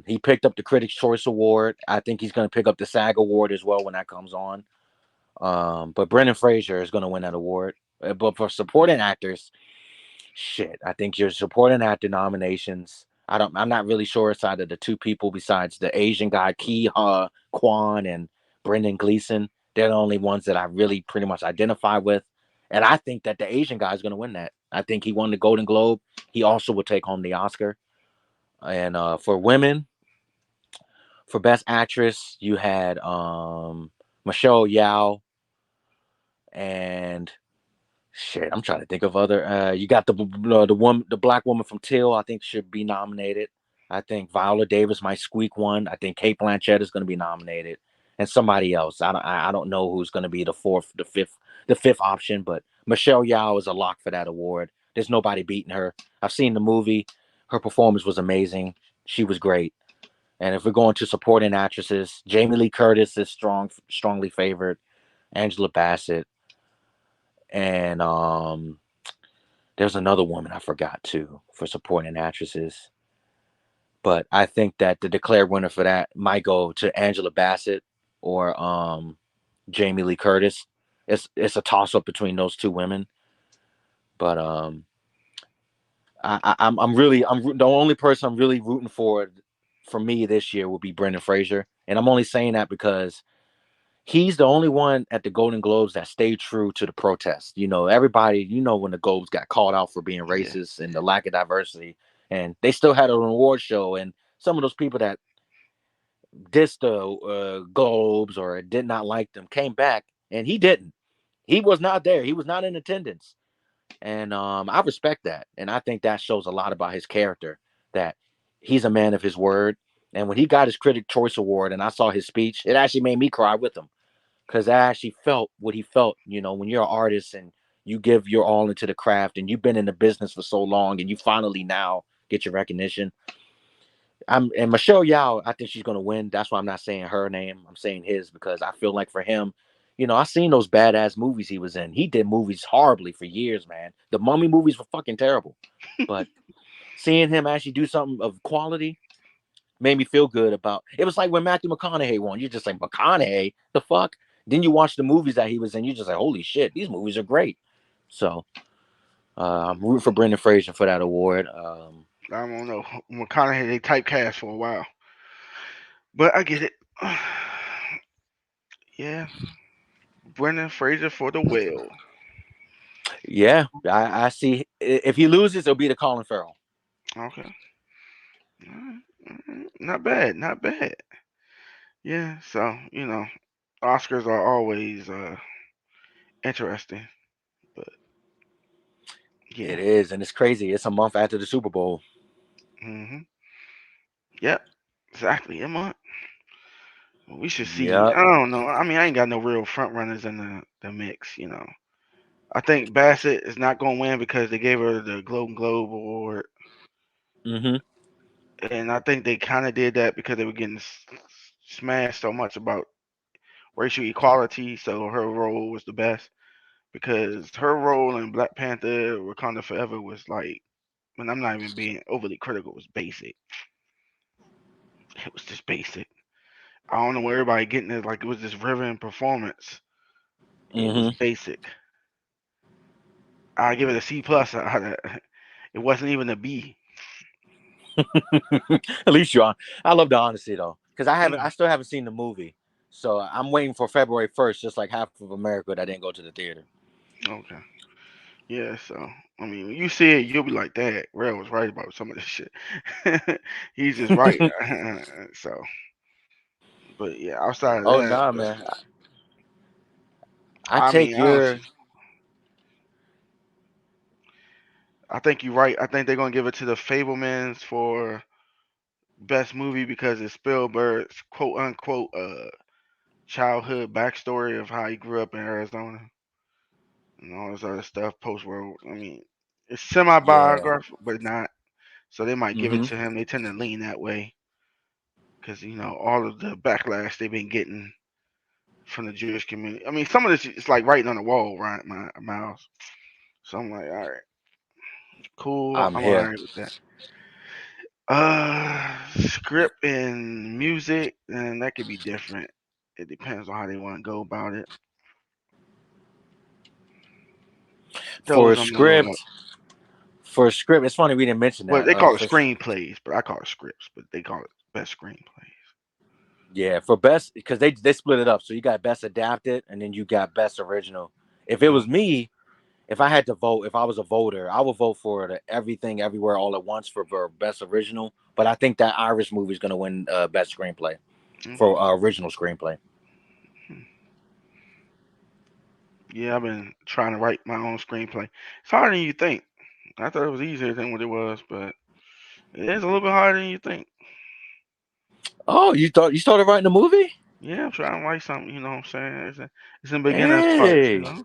He picked up the Critics' Choice Award. I think he's gonna pick up the SAG Award as well when that comes on. But Brendan Fraser is gonna win that award. But for supporting actors, shit, I think your supporting actor nominations. I'm not really sure aside of the two people besides the Asian guy Ki Kwan and Brendan Gleeson. They're the only ones that I really pretty much identify with. And I think that the Asian guy is going to win that. I think he won the Golden Globe. He also will take home the Oscar. And for women, for Best Actress, you had Michelle Yao and shit, I'm trying to think of other. You got the woman, the black woman from Till. I think should be nominated. I think Viola Davis might squeak one. I think Kate Blanchett is going to be nominated, and somebody else. I don't know who's going to be the fourth, the fifth option. But Michelle Yeoh is a lock for that award. There's nobody beating her. I've seen the movie. Her performance was amazing. She was great. And if we're going to supporting actresses, Jamie Lee Curtis is strongly favored. Angela Bassett, and there's another woman I forgot too for supporting actresses. But I think that the declared winner for that might go to Angela Bassett or Jamie Lee Curtis. It's a toss up between those two women. But I'm really the only person I'm really rooting for me this year will be Brendan Fraser, and I'm only saying that because he's the only one at the Golden Globes that stayed true to the protest. Everybody, when the Globes got called out for being Yeah, racist and the lack of diversity, and they still had an award show, and some of those people that dissed the Globes or did not like them came back, and he didn't. He was not there. He was not in attendance, and I respect that, and I think that shows a lot about his character. That he's a man of his word, and when he got his Critic Choice Award, and I saw his speech, it actually made me cry with him because I actually felt what he felt. When you're an artist and you give your all into the craft and you've been in the business for so long and you finally now get your recognition. And Michelle Yao, I think she's gonna win. That's why I'm not saying her name. I'm saying his because I feel like for him, I seen those badass movies he was in. He did movies horribly for years, man. The Mummy movies were fucking terrible, but seeing him actually do something of quality made me feel good about it. Was like when Matthew McConaughey won. You're just like, McConaughey, the fuck? Then you watch the movies that he was in, you're just like, holy shit, these movies are great. So I'm rooting for Brendan Fraser for that award. I don't know. McConaughey they typecast for a while, but I get it. Yeah, Brendan Fraser for the whale. Yeah, I see. If he loses, it'll be the Colin Farrell. Okay, alright, alright. Not bad, not bad. Yeah, so Oscars are always interesting, but It yeah. is, and it's crazy. It's a month after the Super Bowl. Mhm. Yep. Exactly. A month. We should see. Yep. I don't know. I mean, I ain't got no real front runners in the mix. I think Bassett is not gonna win because they gave her the Golden Globe award, Mm-hmm. and I think they kind of did that because they were getting smashed so much about racial equality. So her role was the best because her role in Black Panther: Wakanda Forever was like, and I'm not even being overly critical, it was basic. It was just basic. I don't know where everybody getting it like it was this riveting performance. It was Mm-hmm. basic. I give it a C plus. It wasn't even a B. At least you're on. I love the honesty though, because I Mm, still haven't seen the movie, so I'm waiting for February 1st, just like half of America that didn't go to the theater. okay. Yeah. So I mean, when you see it, you'll be like, "Dad, Rail was right about some of this shit." He's just right. So, but yeah, outside of Oh that, nah, man. I I take mean, your. honestly, I think you're right. I think they're gonna give it to the Fablemans for best movie because it's Spielberg's quote unquote childhood backstory of how he grew up in Arizona and all this other stuff post world. I mean, it's semi Yeah. biographical, but not. So they might give it Mm-hmm. to him. They tend to lean that way because all of the backlash they've been getting from the Jewish community. I mean, some of this is like writing on the wall, right, my Miles. So I'm like, all right, cool. I'm I'm all here. right with that. Script and music, and that could be different. It depends on how they want to go about it. For Those a I'm a little up. script, for a script, it's funny we didn't mention Well, that. they call it screenplays, but I call it scripts. But they call it best screenplays. Yeah, for best because they split it up. So you got best adapted, and then you got best original. If it was Um, me, if I had to vote, if I was a voter, I would vote for the Everything Everywhere All at Once for best original. But I think that Irish movie is going to win best screenplay for okay. original screenplay. Hmm. Yeah, I've been trying to write my own screenplay. It's harder than you think. I thought it was easier than what it was, but it is a little bit harder than you think. Oh, you started writing a movie? Yeah, I'm trying to write something. You know what I'm saying? It's in beginner's parts. You Hey, know.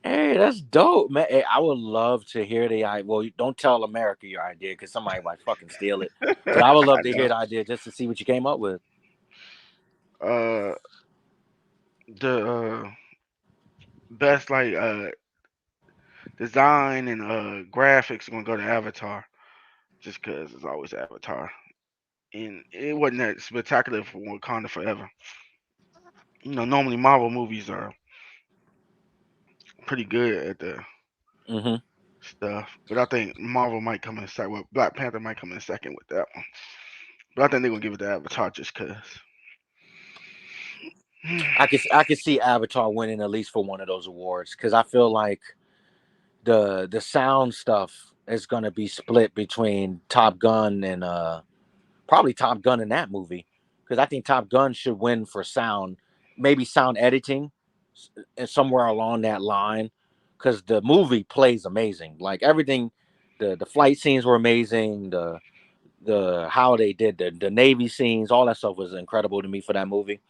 hey, that's dope, man. Hey, I would love to hear the idea. Well, don't tell America your idea because somebody might fucking steal it. But I would I love to hear know. the idea just to see what you came up with. Uh, the best like design and graphics gonna go to Avatar, just 'cause it's always Avatar, and it wasn't that spectacular for Wakanda Forever. Normally Marvel movies are pretty good at the Mm-hmm. stuff, but I think Marvel might come in second. Well, Black Panther might come in second with that one, but I think they're gonna give it to Avatar just 'cause. I could see Avatar winning at least for one of those awards because I feel like the sound stuff is gonna be split between Top Gun and probably Top Gun in that movie because I think Top Gun should win for sound, maybe sound editing, and somewhere along that line because the movie plays amazing. Like everything, the flight scenes were amazing. The how they did the Navy scenes, all that stuff was incredible to me for that movie.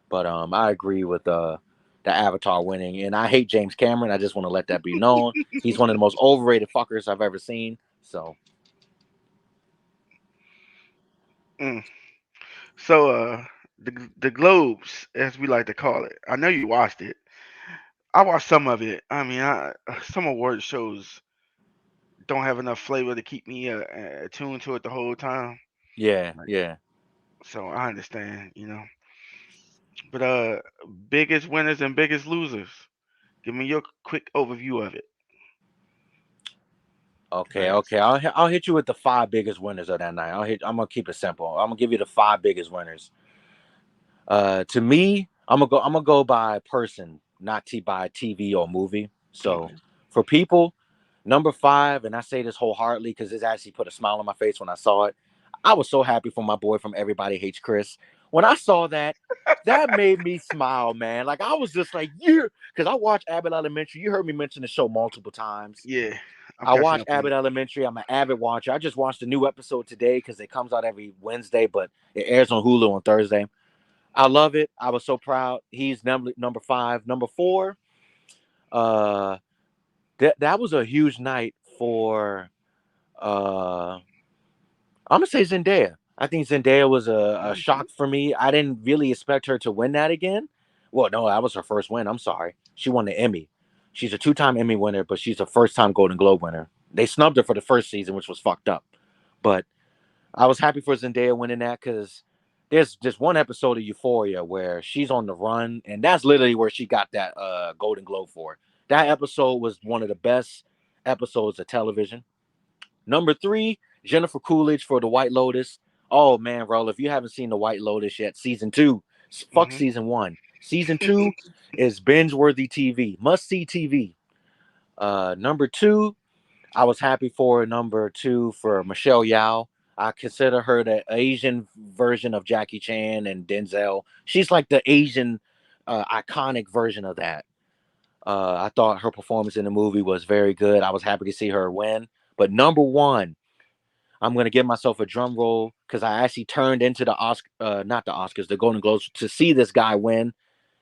But I agree with the Avatar winning, and I hate James Cameron. I just want to let that be known. He's one of the most overrated fuckers I've ever seen. So Mm. So the Globes, as we like to call it. I know you watched it. I watched some of it. I mean, some award shows don't have enough flavor to keep me attuned to it the whole time. yeah, Like, yeah. so I understand. But biggest winners and biggest losers. Give me your quick overview of it. Okay, Best. okay. I'll hit you with the five biggest winners of that night. I'm gonna keep it simple. I'm gonna give you the five biggest winners. To me, I'm gonna go by person, not by TV or movie. So Okay. for people, number five, and I say this wholeheartedly because it actually put a smile on my face when I saw it. I was so happy for my boy from Everybody Hates Chris. When I saw that, that made me smile, man. Like I was just like, yeah, because I watched Abbott Elementary. You heard me mention the show multiple times. Yeah, I'm I catching watch up on Abbott it. Elementary. I'm an avid watcher. I just watched a new episode today because it comes out every Wednesday, but it airs on Hulu on Thursday. I love it. I was so proud. He's number five. Number four, uh, that was a huge night for uh I'm gonna say Zendaya. I think Zendaya was a Hmm. shock for me. I didn't really expect her to win that again. Well, no, that was her first win. I'm sorry. She won the Emmy. She's a two-time Emmy winner, but she's a first-time Golden Globe winner. They snubbed her for the first season, which was fucked up. But I was happy for Zendaya winning that because there's just one episode of Euphoria where she's on the run, and that's literally where she got that Golden Globe for. That episode was one of the best episodes of television. Number three, Jennifer Coolidge for The White Lotus. Oh man, Roll, if you haven't seen The White Lotus yet, season two, fuck Hmm. season one. Season two is binge worthy TV, must see TV. Number two, I was happy for number two for Michelle Yao. I consider her the Asian version of Jackie Chan and Denzel. She's like the Asian iconic version of that. I thought her performance in the movie was very good. I was happy to see her win. But number one, I'm gonna give myself a drum roll because I actually turned into the Oscar, not the Oscars, the Golden Globes to see this guy win.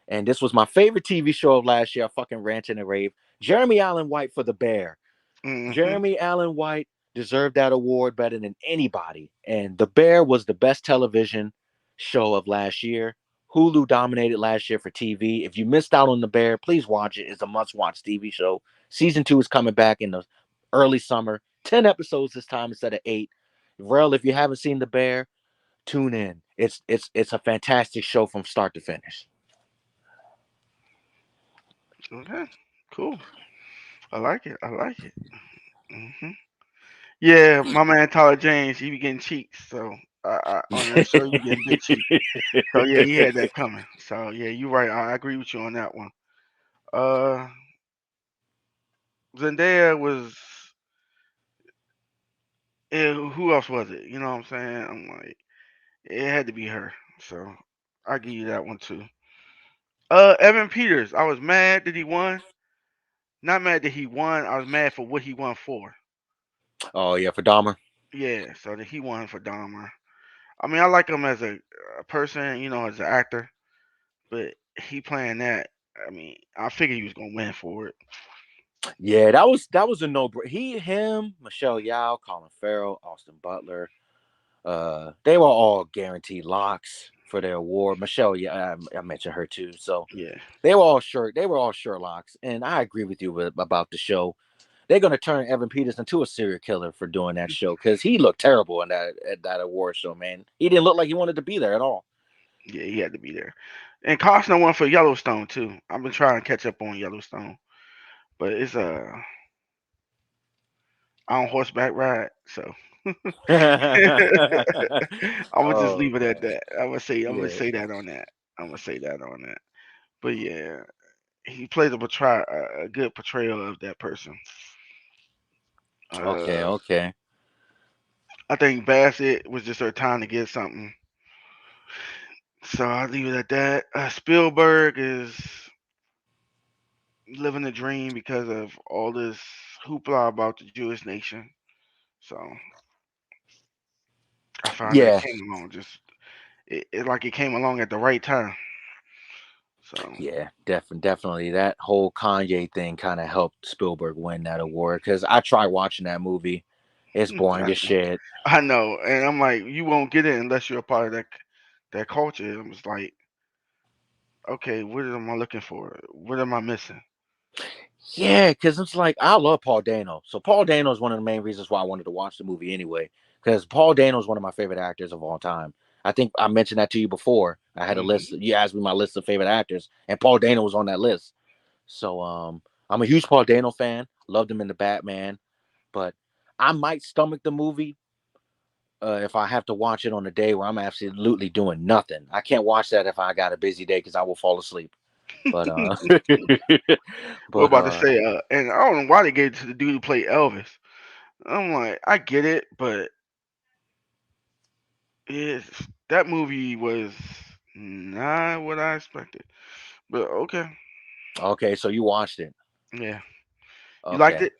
And this was my favorite TV show of last year. I fucking ranted and rave. Jeremy Allen White for The Bear. Hmm. Jeremy Allen White deserved that award better than anybody. And The Bear was the best television show of last year. Hulu dominated last year for TV. If you missed out on The Bear, please watch it. It's a must watch TV show. Season two is coming back in the early summer. 10 episodes this time instead of 8. Rel, if you haven't seen The Bear, tune in. It's a fantastic show from start to finish. Okay, cool. I like it. I like it. Hmm. Yeah, my man Tyler James, he be getting cheeks. So on that show, you getting big cheeks. So yeah, he had that coming. So yeah, you're right. I agree with you on that one. Uh, Zendaya was. Who else was it? You know what I'm saying? I'm like, it had to be her. So I give you that one too. Evan Peters. I was mad that he won. Not mad that he won. I was mad for what he won for. Oh yeah, for Dahmer. Yeah, so that he won for Dahmer. I mean, I like him as a person, as an actor, but he playing that. I mean, I figured he was gonna win for it. Yeah, that was a no. Him, Michelle Yao, Colin Farrell, Austin Butler. They were all guaranteed locks for their award. Michelle, yeah, I mentioned her too. So Yeah, They were all sure locks, and I agree with you about the show. They're gonna turn Evan Peters into a serial killer for doing that show because he looked terrible in that award show. Man, he didn't look like he wanted to be there at all. yeah, he had to be there. And Costner won for Yellowstone too. I've been trying to catch up on Yellowstone, but it's a on horseback ride, so I'm gonna just Oh leave it at man, that. I'm gonna yeah, say that on that. I'm gonna say that on that. But yeah, he plays a good portrayal of that person. okay, Uh, okay, I think Bassett was just her time to get something. So I'll leave it at that. Spielberg is living the dream because of all this hoopla about the Jewish nation. So I find that yeah, came along it came along at the right time. So yeah, definitely. That whole Kanye thing kind of helped Spielberg win that award because I tried watching that movie. It's boring as shit. I know, and I'm like, you won't get it unless you're a part of that culture. I'm just like, okay, what am I looking for? What am I missing? Yeah, because it's like I love Paul Dano. So Paul Dano is one of the main reasons why I wanted to watch the movie anyway. Because Paul Dano is one of my favorite actors of all time. I think I mentioned that to you before. I had a list. Hmm. You asked me my list of favorite actors, and Paul Dano was on that list. So I'm a huge Paul Dano fan. Loved him in the Batman, but I might stomach the movie if I have to watch it on a day where I'm absolutely doing nothing. I can't watch that if I got a busy day because I will fall asleep. But We're but about to say, and I don't know why they gave it to the dude who played Elvis. I'm like, I get it, but that movie was not what I expected. But okay, okay, so you watched it. yeah, you liked Okay. it?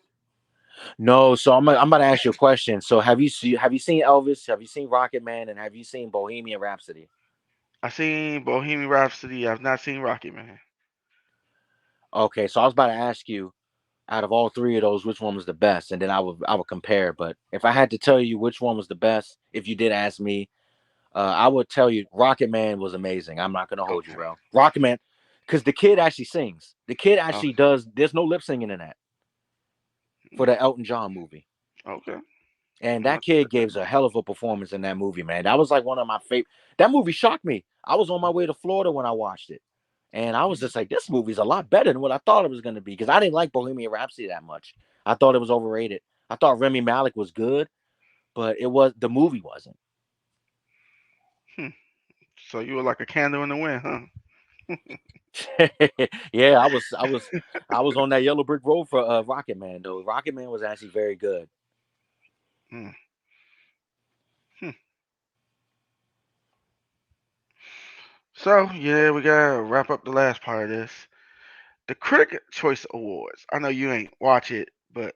No, so I'm about to ask you a question. So have you seen Elvis? Have you seen Rocket Man? And have you seen Bohemian Rhapsody? I seen Bohemian Rhapsody. I've not seen Rocket Man. Okay, so I was about to ask you, out of all three of those, which one was the best, and then I would compare. But if I had to tell you which one was the best, if you did ask me, I would tell you Rocket Man was amazing. I'm not gonna hold you, Okay. bro. Rocket Man, because the kid actually sings. The kid Oh, actually does. There's no lip singing in that for mm, the Elton John movie. okay. And I'm that about to kid check that gives a out. hell of a performance in that movie, man. That was like one of my favorite. That movie shocked me. I was on my way to Florida when I watched it. And I was Mm, just like, this movie's a lot better than what I thought it was going to be because I didn't like Bohemian Rhapsody that much. I thought it was overrated. I thought Remy Malik was good, but the movie wasn't. hmm. So you were like a candle in the wind, huh? Yeah, I was on that yellow brick road for Rocket Man though. Rocket Man was actually very good. Mm, hmm. So yeah, we gotta wrap up the last part of this. The Critic Choice Awards. I know you ain't watch it, but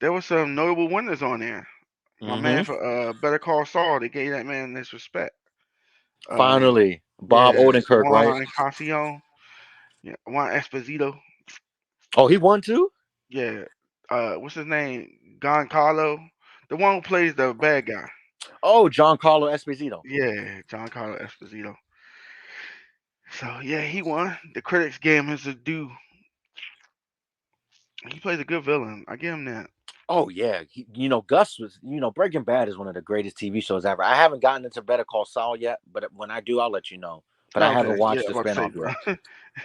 there was some notable winners on there. My man Hmm. for Better Call Saul, they gave that man this respect. Um, Finally, Bob yeah, Odenkirk, right? Juan Casion, yeah, Juan Esposito, Oh, he won too. yeah. What's his name? Carlo, the one who plays the bad guy. Oh, John Carlo Esposito. Yeah, Carlo Esposito. So yeah, he won. The critics gave him his due. He plays a good villain. I give him that. Oh yeah, Gus was. Breaking Bad is one of the greatest TV shows ever. I haven't gotten into Better Call Saul yet, but when I do, I'll let you know. But I Okay, haven't yeah, watched I'm the about to say, spinoff bro. yet.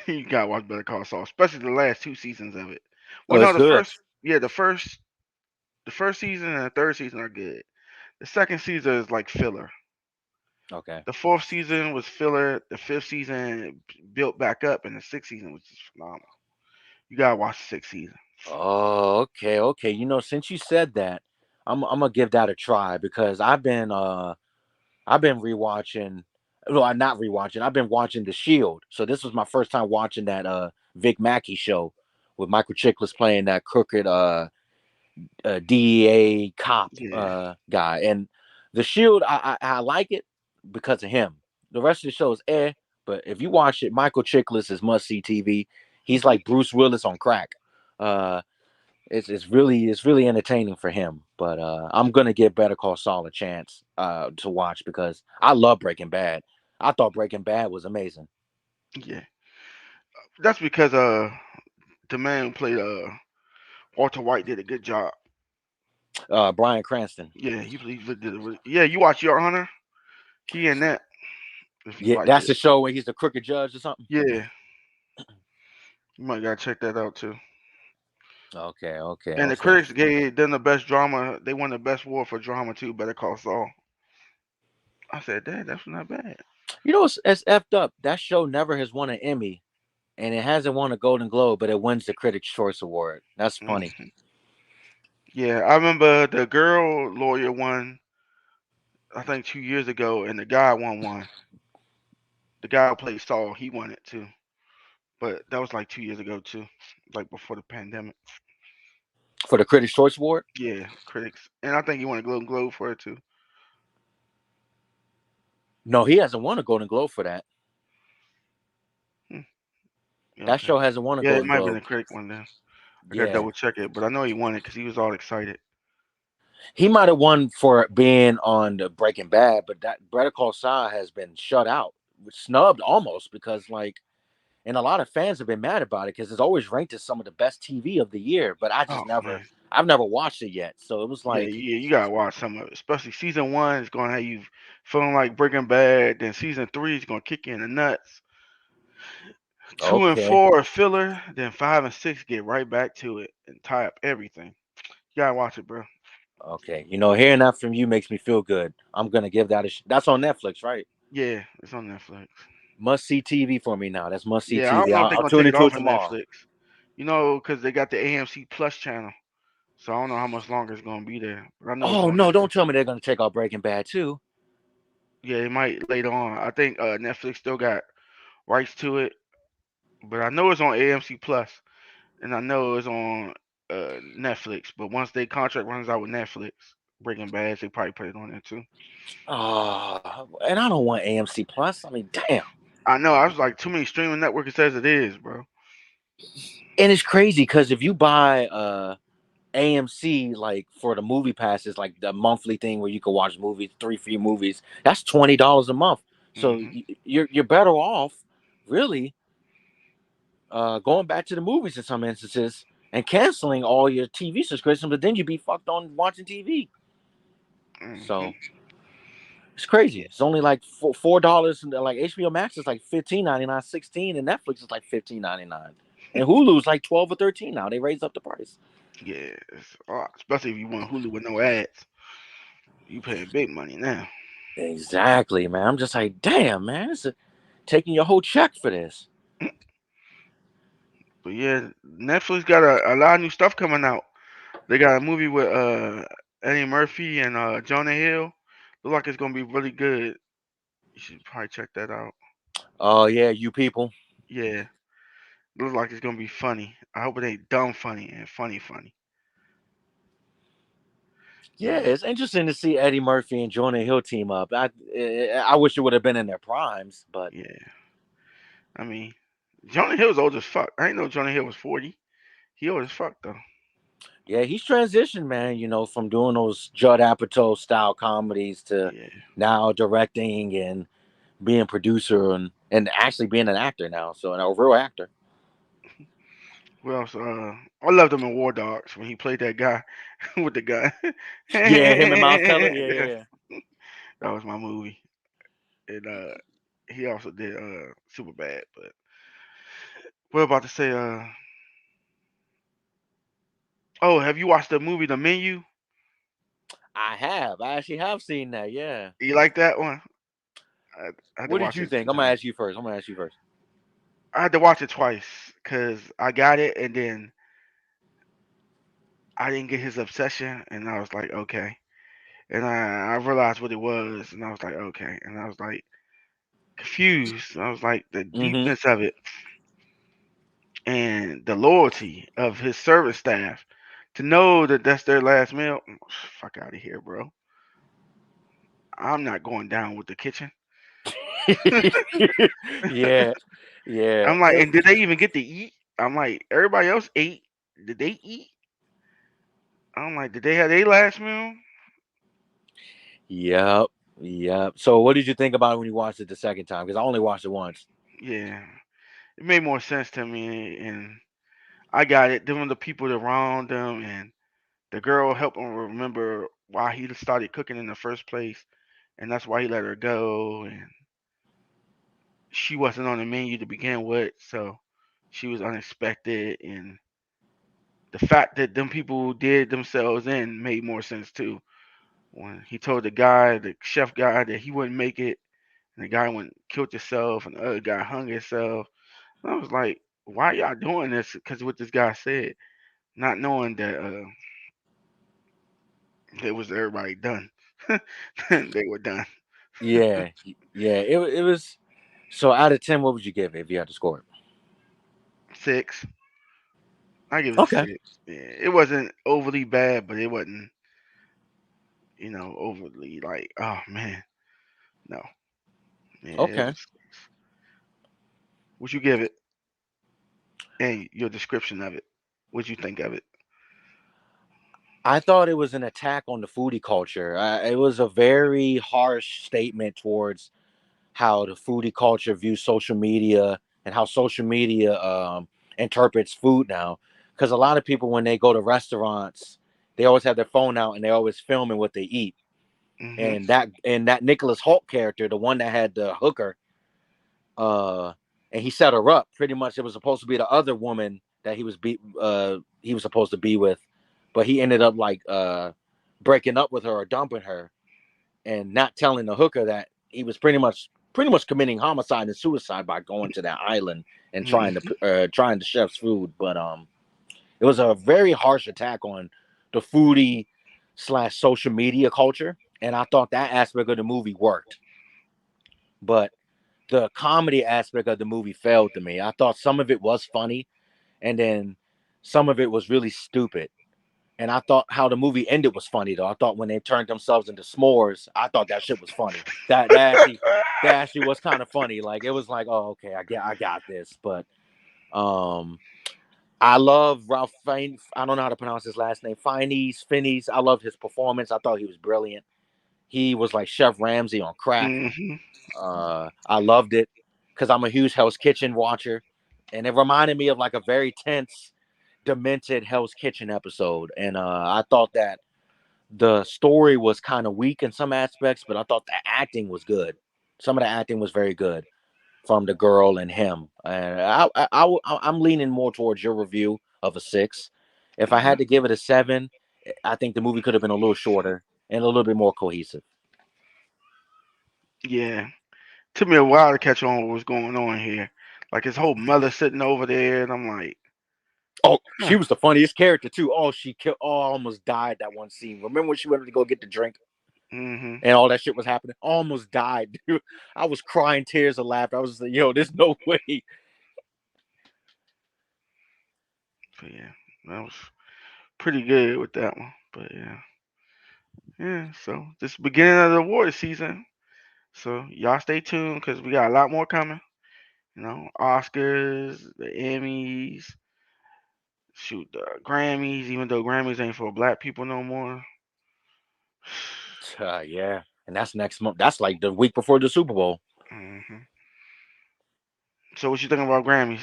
You gotta watch Better Call Saul, especially the last two seasons of it. Well, Oh, no, it's good. yeah, the first season and the third season are good. The second season is like filler. Okay. The fourth season was filler. The fifth season built back up, and the sixth season was just phenomenal. You gotta watch the sixth season. Oh, okay, okay. Since you said that, I'm gonna give that a try because I've been rewatching. Well, I'm not rewatching. I've been watching The Shield. So this was my first time watching that Vic Mackey show with Michael Chiklis playing that crooked DEA cop Yeah. guy. And The Shield, I like it because of him. The rest of the show is but if you watch it, Michael Chiklis is must see TV. He's like Bruce Willis on crack. Uh, it's really entertaining for him. But I'm gonna give Better Call Saul a chance to watch because I love Breaking Bad. I thought Breaking Bad was amazing. Yeah. That's because the man who played Walter White did a good job. Bryan Cranston. Yeah, he did a really. Yeah, you watch Your Honor. He in that. If you Yeah, liked that's it. the show where he's the crooked judge or something. Yeah, you might gotta check that out too. Okay, okay, And the okay. critics gave them the best drama. They won the best award for drama too. Better Call Saul. I said, Dad, that's not bad. It's effed up. That show never has won an Emmy, and it hasn't won a Golden Globe, but it wins the Critics' Choice Award. That's funny. Hmm. Yeah, I remember the girl lawyer won. I think 2 years ago, and the guy won one. The guy who played Saul, he won it too. But that was like 2 years ago too, like before the pandemic. For the Critics' Choice Award? Yeah, critics, and I think he won a Golden Globe for it too. No, he hasn't won a Golden Globe for that. Hmm. Yeah, That okay. show hasn't won a Yeah, it Golden might have been Globe. a critic one then. I gotta Yeah. double check it, but I know he won it because he was all excited. He might have won for being on the Breaking Bad, but that Better Call Saul has been shut out, snubbed almost because and a lot of fans have been mad about it because it's always ranked as some of the best TV of the year. But Oh man. I've never watched it yet. So it was Yeah, like, yeah, you gotta watch some of it. Especially season one is gonna have you feeling like Breaking Bad. Then season three is gonna kick you in the nuts. Two and okay, four are filler. Then five and six get right back to it and tie up everything. You gotta watch it, bro. okay. Hearing that from you makes me feel good. I'm gonna give that that's on Netflix, right? Yeah, it's on Netflix. Must see TV for me now. That's must see Yeah, I don't TV. know if I'll, they're I'll gonna tune take it into it off of tomorrow. Netflix. Because they got the AMC Plus channel. So I don't know how much longer it's gonna be there. But I know it's Oh on no! Netflix. Don't tell me they're gonna take out Breaking Bad too. Yeah, it might later on. I think Netflix still got rights to it, but I know it's on AMC Plus, and I know it's on. Netflix, but once their contract runs out with Netflix, Breaking Bad, they probably put it on there too. And I don't want AMC Plus. I mean, damn. I know. I was like, too many streaming networks as it is, bro. And it's crazy because if you buy AMC like for the movie passes, like the monthly thing where you can watch movies, three free movies, that's $20 a month. So Hmm. you're better off, really, going back to the movies in some instances and canceling all your TV subscriptions. But then you'd be fucked on watching TV. Hmm. So it's crazy. Yeah. It's only like $4. Like HBO Max is like 15.99, 16, and Netflix is like 15.99, and Hulu's like 12 or 13 now. They raised up the price. Yeah. Especially if you want Hulu with no ads, you paying big money now. Exactly, man. I'm just like, damn, man, taking your whole check for this. But yeah, Netflix got a lot of new stuff coming out. They got a movie with Eddie Murphy and Jonah Hill. Look like it's gonna be really good. You should probably check that out. Oh yeah, you people. Yeah, looks like it's gonna be funny. I hope it ain't dumb funny and funny funny. Yeah, Uh, it's interesting to see Eddie Murphy and Jonah Hill team up. I wish it would have been in their primes, but yeah, I mean, Jonah Hill's old as fuck. I didn't know Jonah Hill was 40. He old as fuck though. yeah, he's transitioned, man. From doing those Judd Apatow style comedies to Yeah. now directing and being producer and actually being an actor now. So a real actor. What else? I loved him in War Dogs when he played that guy with the gun. Yeah, him and Miles Teller. Yeah, Yeah, yeah, that was my movie. And he also did Super Bad. But what about to say? Oh, have you watched the movie The Menu? I have. I actually have seen that. Yeah. You like that one? I, I had to What did watch you it think? two times. I'm gonna ask you first. I had to watch it twice because I got it and then I didn't get his obsession, and I was like, okay. And I realized what it was, and I was like, okay. And I was like confused. I was like the Mm-hmm. deepness of it and the loyalty of his service staff to know that that's their last meal. Fuck out of here, bro. I'm not going down with the kitchen. Yeah, yeah. I'm like, and did they even get to eat? I'm like, everybody else ate. Did they eat? I'm like, did they have their last meal? Yep. Yep. So what did you think about it when you watched it the second time? Because I only watched it once. Yeah, it made more sense to me, and I got it. Them were the people around them, and the girl helped him remember why he started cooking in the first place, and that's why he let her go. And she wasn't on the menu to begin with, so she was unexpected. And the fact that them people did themselves in made more sense too. When he told the guy, the chef guy, that he wouldn't make it, and the guy went and killed himself, and the other guy hung himself. And I was like, why y'all doing this? Because what this guy said, not knowing that it was everybody done. They were done. Yeah. Yeah. It was. So out of 10, what would you give it if you had to score it? Six. I give it a Okay. six. Yeah, it wasn't overly bad, but it wasn't, overly like, oh man, no. Yeah, it Okay. was. What you give it, and your description of it. What you think of it? I thought it was an attack on the foodie culture. It was a very harsh statement towards how the foodie culture views social media and how social media interprets food now. Because a lot of people, when they go to restaurants, they always have their phone out and they're always filming what they eat. Mhm. And that Nicholas Holt character, the one that had the hooker, uh, and he set her up. Pretty much, it was supposed to be the other woman that he was supposed to be with, but he ended up like breaking up with her or dumping her and not telling the hooker that he was pretty much committing homicide and suicide by going to that island and Mhm. trying the chef's food. But it was a very harsh attack on the foodie slash social media culture, and I thought that aspect of the movie worked, but the comedy aspect of the movie failed to me. I thought some of it was funny, and then Some of it was really stupid. And I thought how the movie ended was funny though. I thought when they turned themselves into s'mores, I thought that shit was funny. That actually was kind of funny. Like it was like, oh okay, I got this. But um I love Ralph Fiennes. I don't know how to pronounce his last name. Fiennes. I loved his performance. I thought he was brilliant. He was like Chef Ramsay on crack. Hmm. I loved it because I'm a huge Hell's Kitchen watcher, and it reminded me of like a very tense, demented Hell's Kitchen episode. And I thought that the story was kind of weak in some aspects, but I thought the acting was good. Some of the acting was very good from the girl and him. And I'm leaning more towards your review of a 6. If I had to give it a 7, I think the movie could have been a little shorter and a little bit more cohesive. Yeah. Took me a while to catch on what was going on here. Like his whole mother sitting over there, and I'm like, Oh, she huh. was the funniest character too. Oh, she killed. Oh, I almost died that one scene. Remember when she went to go get the drink Hmm. and all that shit was happening? Almost died, dude. I was crying tears of laughter. I was like, yo, there's no way. But yeah, that was pretty good with that one. But yeah, yeah. So this is the beginning of the award season. So y'all stay tuned because we got a lot more coming. You know, Oscars, the Emmys, shoot, the Grammys. Even though Grammys ain't for black people no more. Yeah, and that's next month. That's like the week before the Super Bowl. Hmm. So what you thinking about Grammys?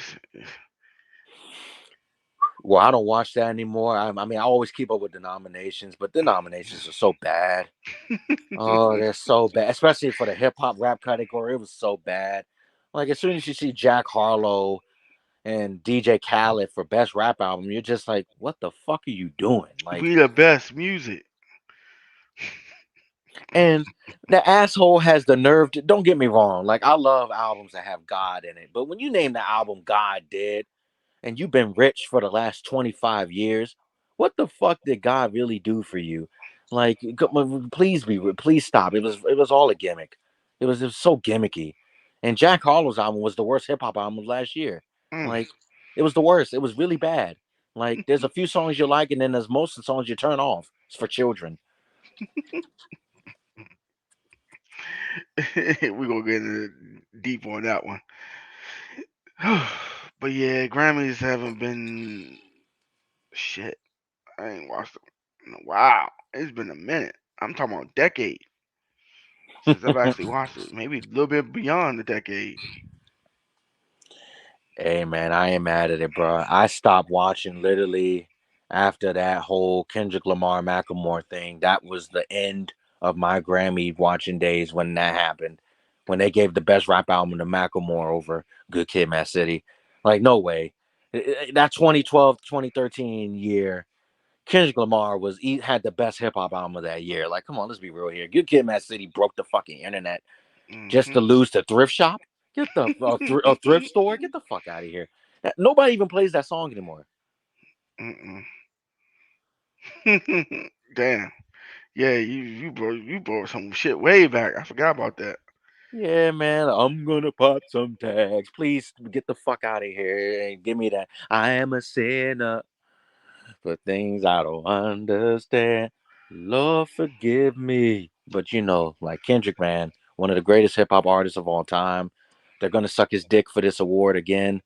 Well, I don't watch that anymore. I mean, I always keep up with the nominations, but the nominations are so bad. Oh, they're so bad, especially for the hip hop rap category. It was so bad. Like as soon as you see Jack Harlow and DJ Khaled for best rap album, you're just like, what the fuck are you doing? Like, We the best music. and the asshole has the nerve to. Don't get me wrong. Like, I love albums that have God in it, but when you name the album God Did, and you've been rich for the last 25 years, what the fuck did God really do for you? Like, please stop. It was all a gimmick. It was so gimmicky. And Jack Harlow's album was the worst hip hop album of last year. Mm. Like, it was the worst. It was really bad. Like, there's a few songs you like, and then there's most of the songs you turn off. It's for children. We gonna get into deep on that one. But yeah, Grammys haven't been shit. I ain't watched them in a while. It's been a minute. I'm talking about a decade since I've actually watched it. Maybe a little bit beyond the decade. Hey man, I ain't mad at it, bro. I stopped watching literally after that whole Kendrick Lamar Macklemore thing. That was the end of my Grammy watching days when that happened. When they gave the best rap album to Macklemore over Good Kid, Mad City. Like no way. That 2012, 2013 year, Kendrick Lamar he had the best hip hop album of that year. Like, come on, let's be real here. Good Kid, Mad City broke the fucking internet just to Hmm. lose to thrift shop. Get the a thrift store. Get the fuck out of here. Nobody even plays that song anymore. Mm-mm. Damn. Yeah, you brought some shit way back. I forgot about that. Yeah, man, I'm gonna pop some tags. Please get the fuck out of here and give me that. I am a sinner for things I don't understand. Lord, forgive me. But like Kendrick, man, one of the greatest hip hop artists of all time. They're gonna suck his dick for this award again.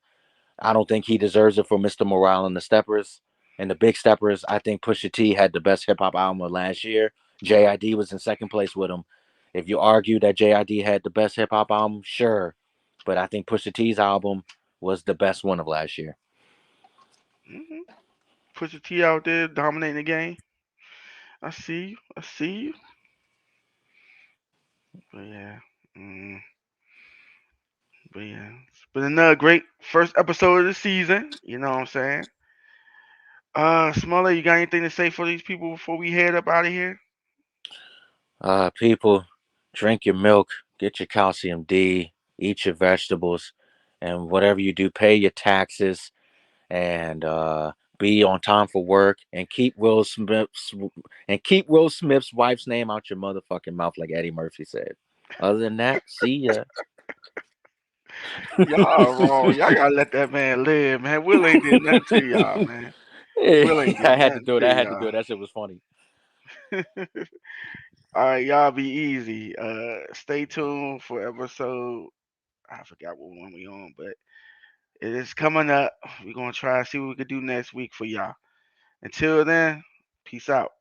I don't think he deserves it for Mr. Morale and the Steppers. And the Big Steppers, I think Pusha T had the best hip hop album of last year. JID was in second place with him. If you argue that JID had the best hip hop album, sure. But I think Pusha T's album was the best one of last year. Hmm. Put your T out there dominating the game. I see you. I see you. But yeah. Mm, but yeah. It's been another great first episode of the season. You know what I'm saying? Smolly, you got anything to say for these people before we head up out of here? People, drink your milk, get your calcium D, eat your vegetables, and whatever you do, pay your taxes, and be on time for work and keep Will Smith's wife's name out your motherfucking mouth like Eddie Murphy said. Other than that, see ya. Y'all wrong. Y'all gotta let that man live, man. Will ain't did nothing to y'all, man. Will ain't I did had to nothing do it. to I had to do it. y'all. That shit was funny. All right, y'all be easy. Stay tuned for episode. I forgot what one we on, but it is coming up. We're gonna try to see what we can do next week for y'all. Until then, peace out.